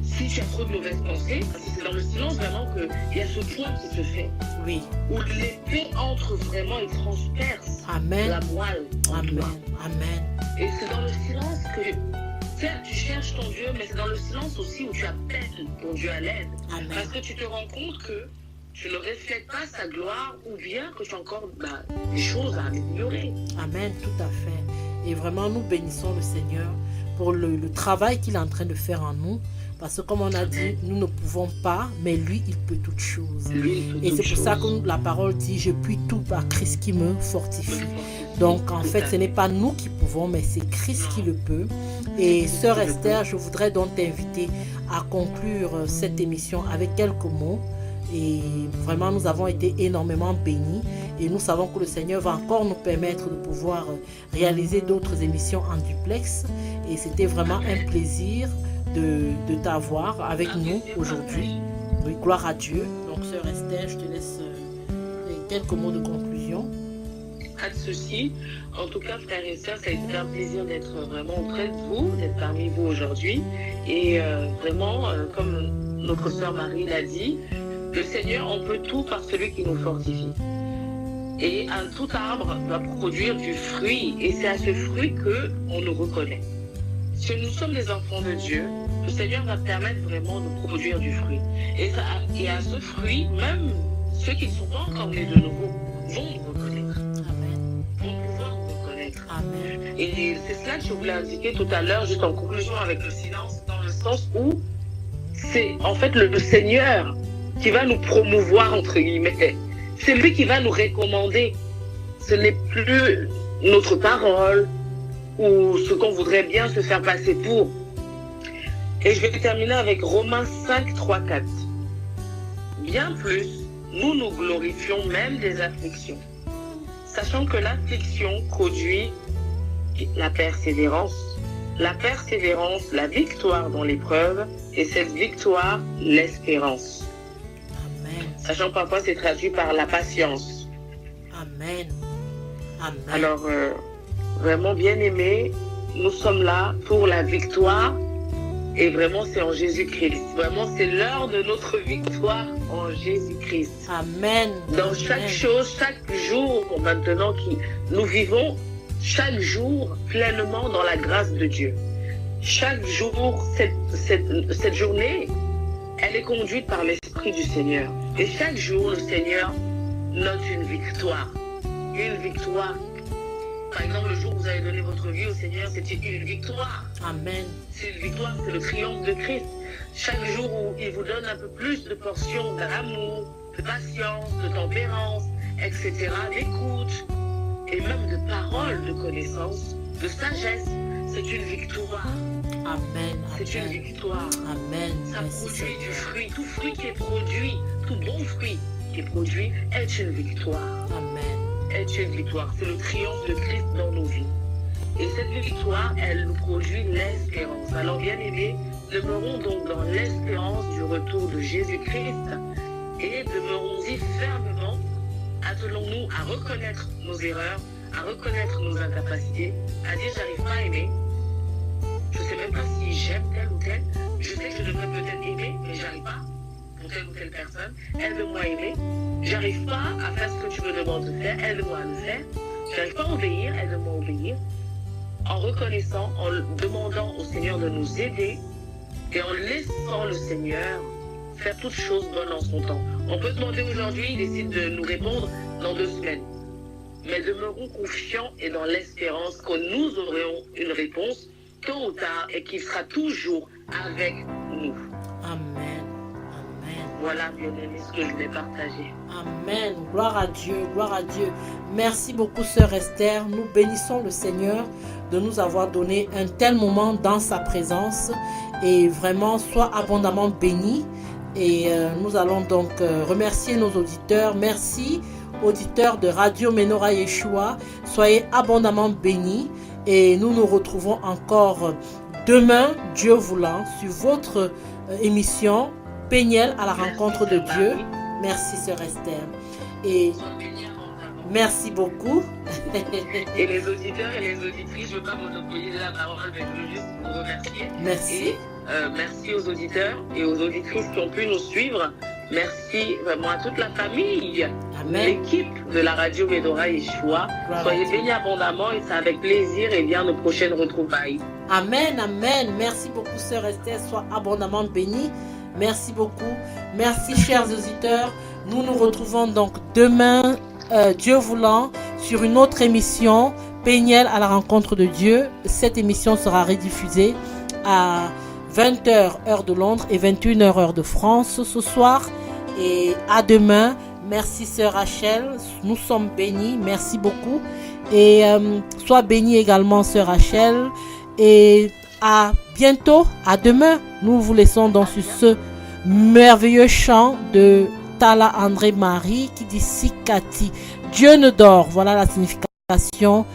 Si tu as trop de mauvaises pensées, parce que c'est dans le silence vraiment qu'il y a ce point qui se fait. oui. Où l'épée entre vraiment et transperce Amen. la moelle en Amen, toi. amen. Et c'est dans le silence que, certes, tu cherches ton Dieu, mais c'est dans le silence aussi où tu appelles ton Dieu à l'aide. Amen. Parce que tu te rends compte que tu ne reflètes pas sa gloire ou bien que tu as encore des choses à améliorer. Amen, tout à fait. Et vraiment, nous bénissons le Seigneur pour le travail qu'il est en train de faire en nous. Parce que comme on a dit, nous ne pouvons pas, mais lui, il peut toutes choses. Et c'est pour ça que la parole dit, je puis tout par Christ qui me fortifie. Donc en fait, ce n'est pas nous qui pouvons, mais c'est Christ qui le peut. Et sœur Esther, je voudrais donc t'inviter à conclure cette émission avec quelques mots. Et vraiment, nous avons été énormément bénis. Et nous savons que le Seigneur va encore nous permettre de pouvoir réaliser d'autres émissions en duplex. Et c'était vraiment un plaisir de t'avoir avec nous aujourd'hui. Oui, gloire à Dieu. Donc, sœur Esther, je te laisse quelques mots de conclusion. pas de souci. En tout cas, frères et sœurs, ça a été un plaisir d'être vraiment auprès de vous, d'être parmi vous aujourd'hui. Et vraiment, comme notre sœur Marie l'a dit, le Seigneur, on peut tout par celui qui nous fortifie. Et tout arbre va produire du fruit, et c'est à ce fruit qu'on nous reconnaît. Si nous sommes des enfants de Dieu, le Seigneur va permettre vraiment de produire du fruit. Et à ce fruit, même ceux qui ne sont pas encore nés de nouveau vont nous reconnaître. Amen. Vont pouvoir nous reconnaître. Amen. Et c'est cela que je voulais indiquer tout à l'heure, juste en conclusion avec le silence, dans le sens où c'est en fait le Seigneur qui va nous promouvoir, entre guillemets. C'est lui qui va nous recommander. Ce n'est plus notre parole ou ce qu'on voudrait bien se faire passer pour. Et je vais terminer avec Romains 5, 3, 4. Bien plus, nous nous glorifions même des afflictions, sachant que l'affliction produit la persévérance, la victoire dans l'épreuve, et cette victoire, l'espérance. Amen. Sachant parfois c'est traduit par la patience. Amen. Amen. Alors, vraiment bien aimé, nous sommes là pour la victoire. Et vraiment, c'est en Jésus-Christ. Vraiment, c'est l'heure de notre victoire en Jésus-Christ. Amen. Dans chaque chose, chaque jour, maintenant, nous vivons chaque jour pleinement dans la grâce de Dieu. Chaque jour, cette journée, elle est conduite par l'Esprit du Seigneur. Et chaque jour, le Seigneur note une victoire. Une victoire. Par exemple, le jour où vous avez donné votre vie au Seigneur, c'était une victoire. Amen. C'est une victoire, c'est le triomphe de Christ. Chaque jour où il vous donne un peu plus de portions d'amour, de patience, de tempérance, etc., d'écoute, et même de paroles, de connaissance, de sagesse, c'est une victoire. Amen. C'est une Amen. victoire. Amen. Ça Merci, produit Seigneur. du fruit. Tout fruit qui est produit, tout bon fruit qui est produit est une victoire. Amen. Est une victoire. C'est le triomphe de Christ dans nos vies. Et cette victoire, elle nous produit l'espérance. Alors, bien aimés, demeurons donc dans l'espérance du retour de Jésus-Christ et demeurons-y fermement. Attelons-nous à reconnaître nos erreurs, à reconnaître nos incapacités, à dire j'arrive pas à aimer. Je ne sais même pas si j'aime tel ou tel. Je sais que je devrais peut-être aimer, mais j'arrive pas. Pour telle ou telle personne, aide-moi à aimer. J'arrive pas à faire ce que tu me demandes de faire, aide-moi à le faire. J'arrive pas à obéir, aide-moi à obéir. En reconnaissant, en demandant au Seigneur de nous aider et en laissant le Seigneur faire toutes choses bonnes en son temps. On peut demander aujourd'hui, il décide de nous répondre dans 2 semaines. Mais demeurons confiants et dans l'espérance que nous aurons une réponse tôt ou tard et qu'il sera toujours avec nous. Amen. Amen. Voilà, bien aimé, ce que je vais partager. Amen. Gloire à Dieu. Gloire à Dieu. Merci beaucoup, sœur Esther. Nous bénissons le Seigneur de nous avoir donné un tel moment dans sa présence. Et vraiment, sois abondamment béni. Et nous allons donc remercier nos auditeurs. Merci, auditeurs de Radio Menorah Yeshua. Soyez abondamment bénis. Et nous nous retrouvons encore demain, Dieu voulant, sur votre émission Péniel à la rencontre de Dieu. Merci, sœur Esther. Et merci beaucoup. Et les auditeurs et les auditrices, je ne veux pas monopoliser la parole, mais je veux juste vous remercier. Merci. Et merci aux auditeurs et aux auditrices qui ont pu nous suivre. Merci vraiment à toute la famille, Amen. l'équipe de la radio Menorah Yeshua. Gloire Soyez à Dieu. bénis abondamment et c'est avec plaisir et bien nos prochaines retrouvailles. Amen, amen. Merci beaucoup, sœur Esther. Sois abondamment bénie. Merci beaucoup. Merci, chers auditeurs. Nous nous retrouvons donc demain, Dieu voulant, sur une autre émission, Péniel à la rencontre de Dieu. Cette émission sera rediffusée à 20h heure de Londres et 21h heure de France ce soir. Et à demain. Merci, sœur Rachel. Nous sommes bénis. Merci beaucoup. Et sois bénie également, sœur Rachel. Et à bientôt, à demain. Nous vous laissons donc sur ce merveilleux chant de Tala André Marie qui dit Sikati. Dieu ne dort. Voilà la signification.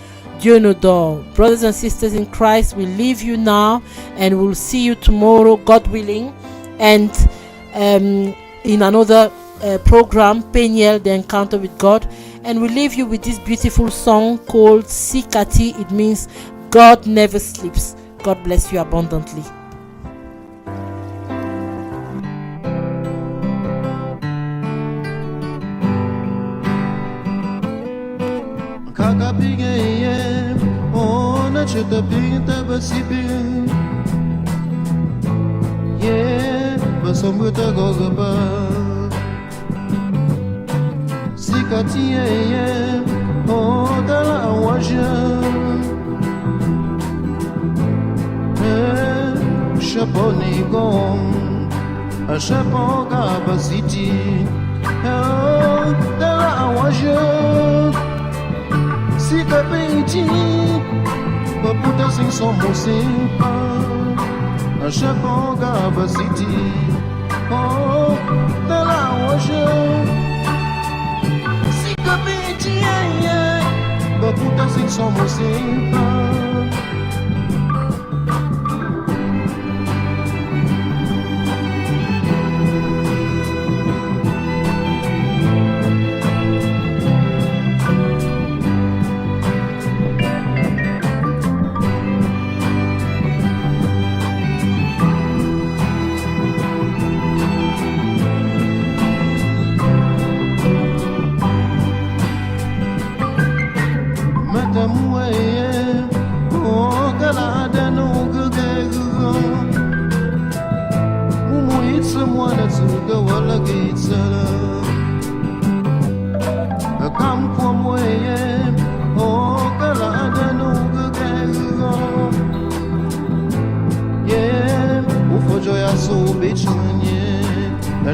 Dieu ne dort. Brothers and sisters in Christ, we leave you now and we'll see you tomorrow, God willing. And in another program, Péniel, the Encounter with God. And we leave you with this beautiful song called Sikati. It means God never sleeps. God bless you abundantly. Sikati oh dala waja Chaponi gom a chapoga basiti oh dala waja Sikapeti paputa sing somo simpa a chapoga basiti oh dala waja Baputa sing somo simpa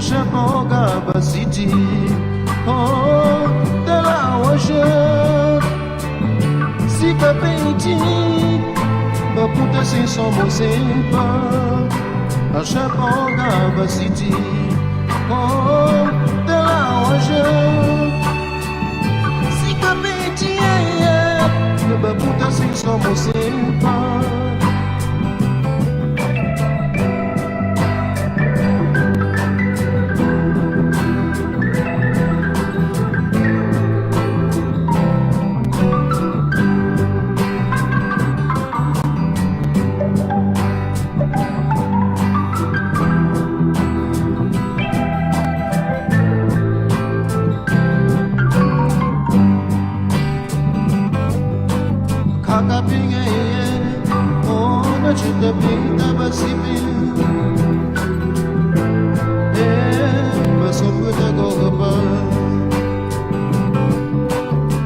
Chapoga basiti oh de la waje Sikapeti baputa sin somo simpa a Chapoga basiti oh de la waje Sikapeti baputa sin somo simpa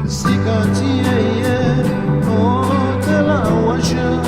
Sikati oh de la waja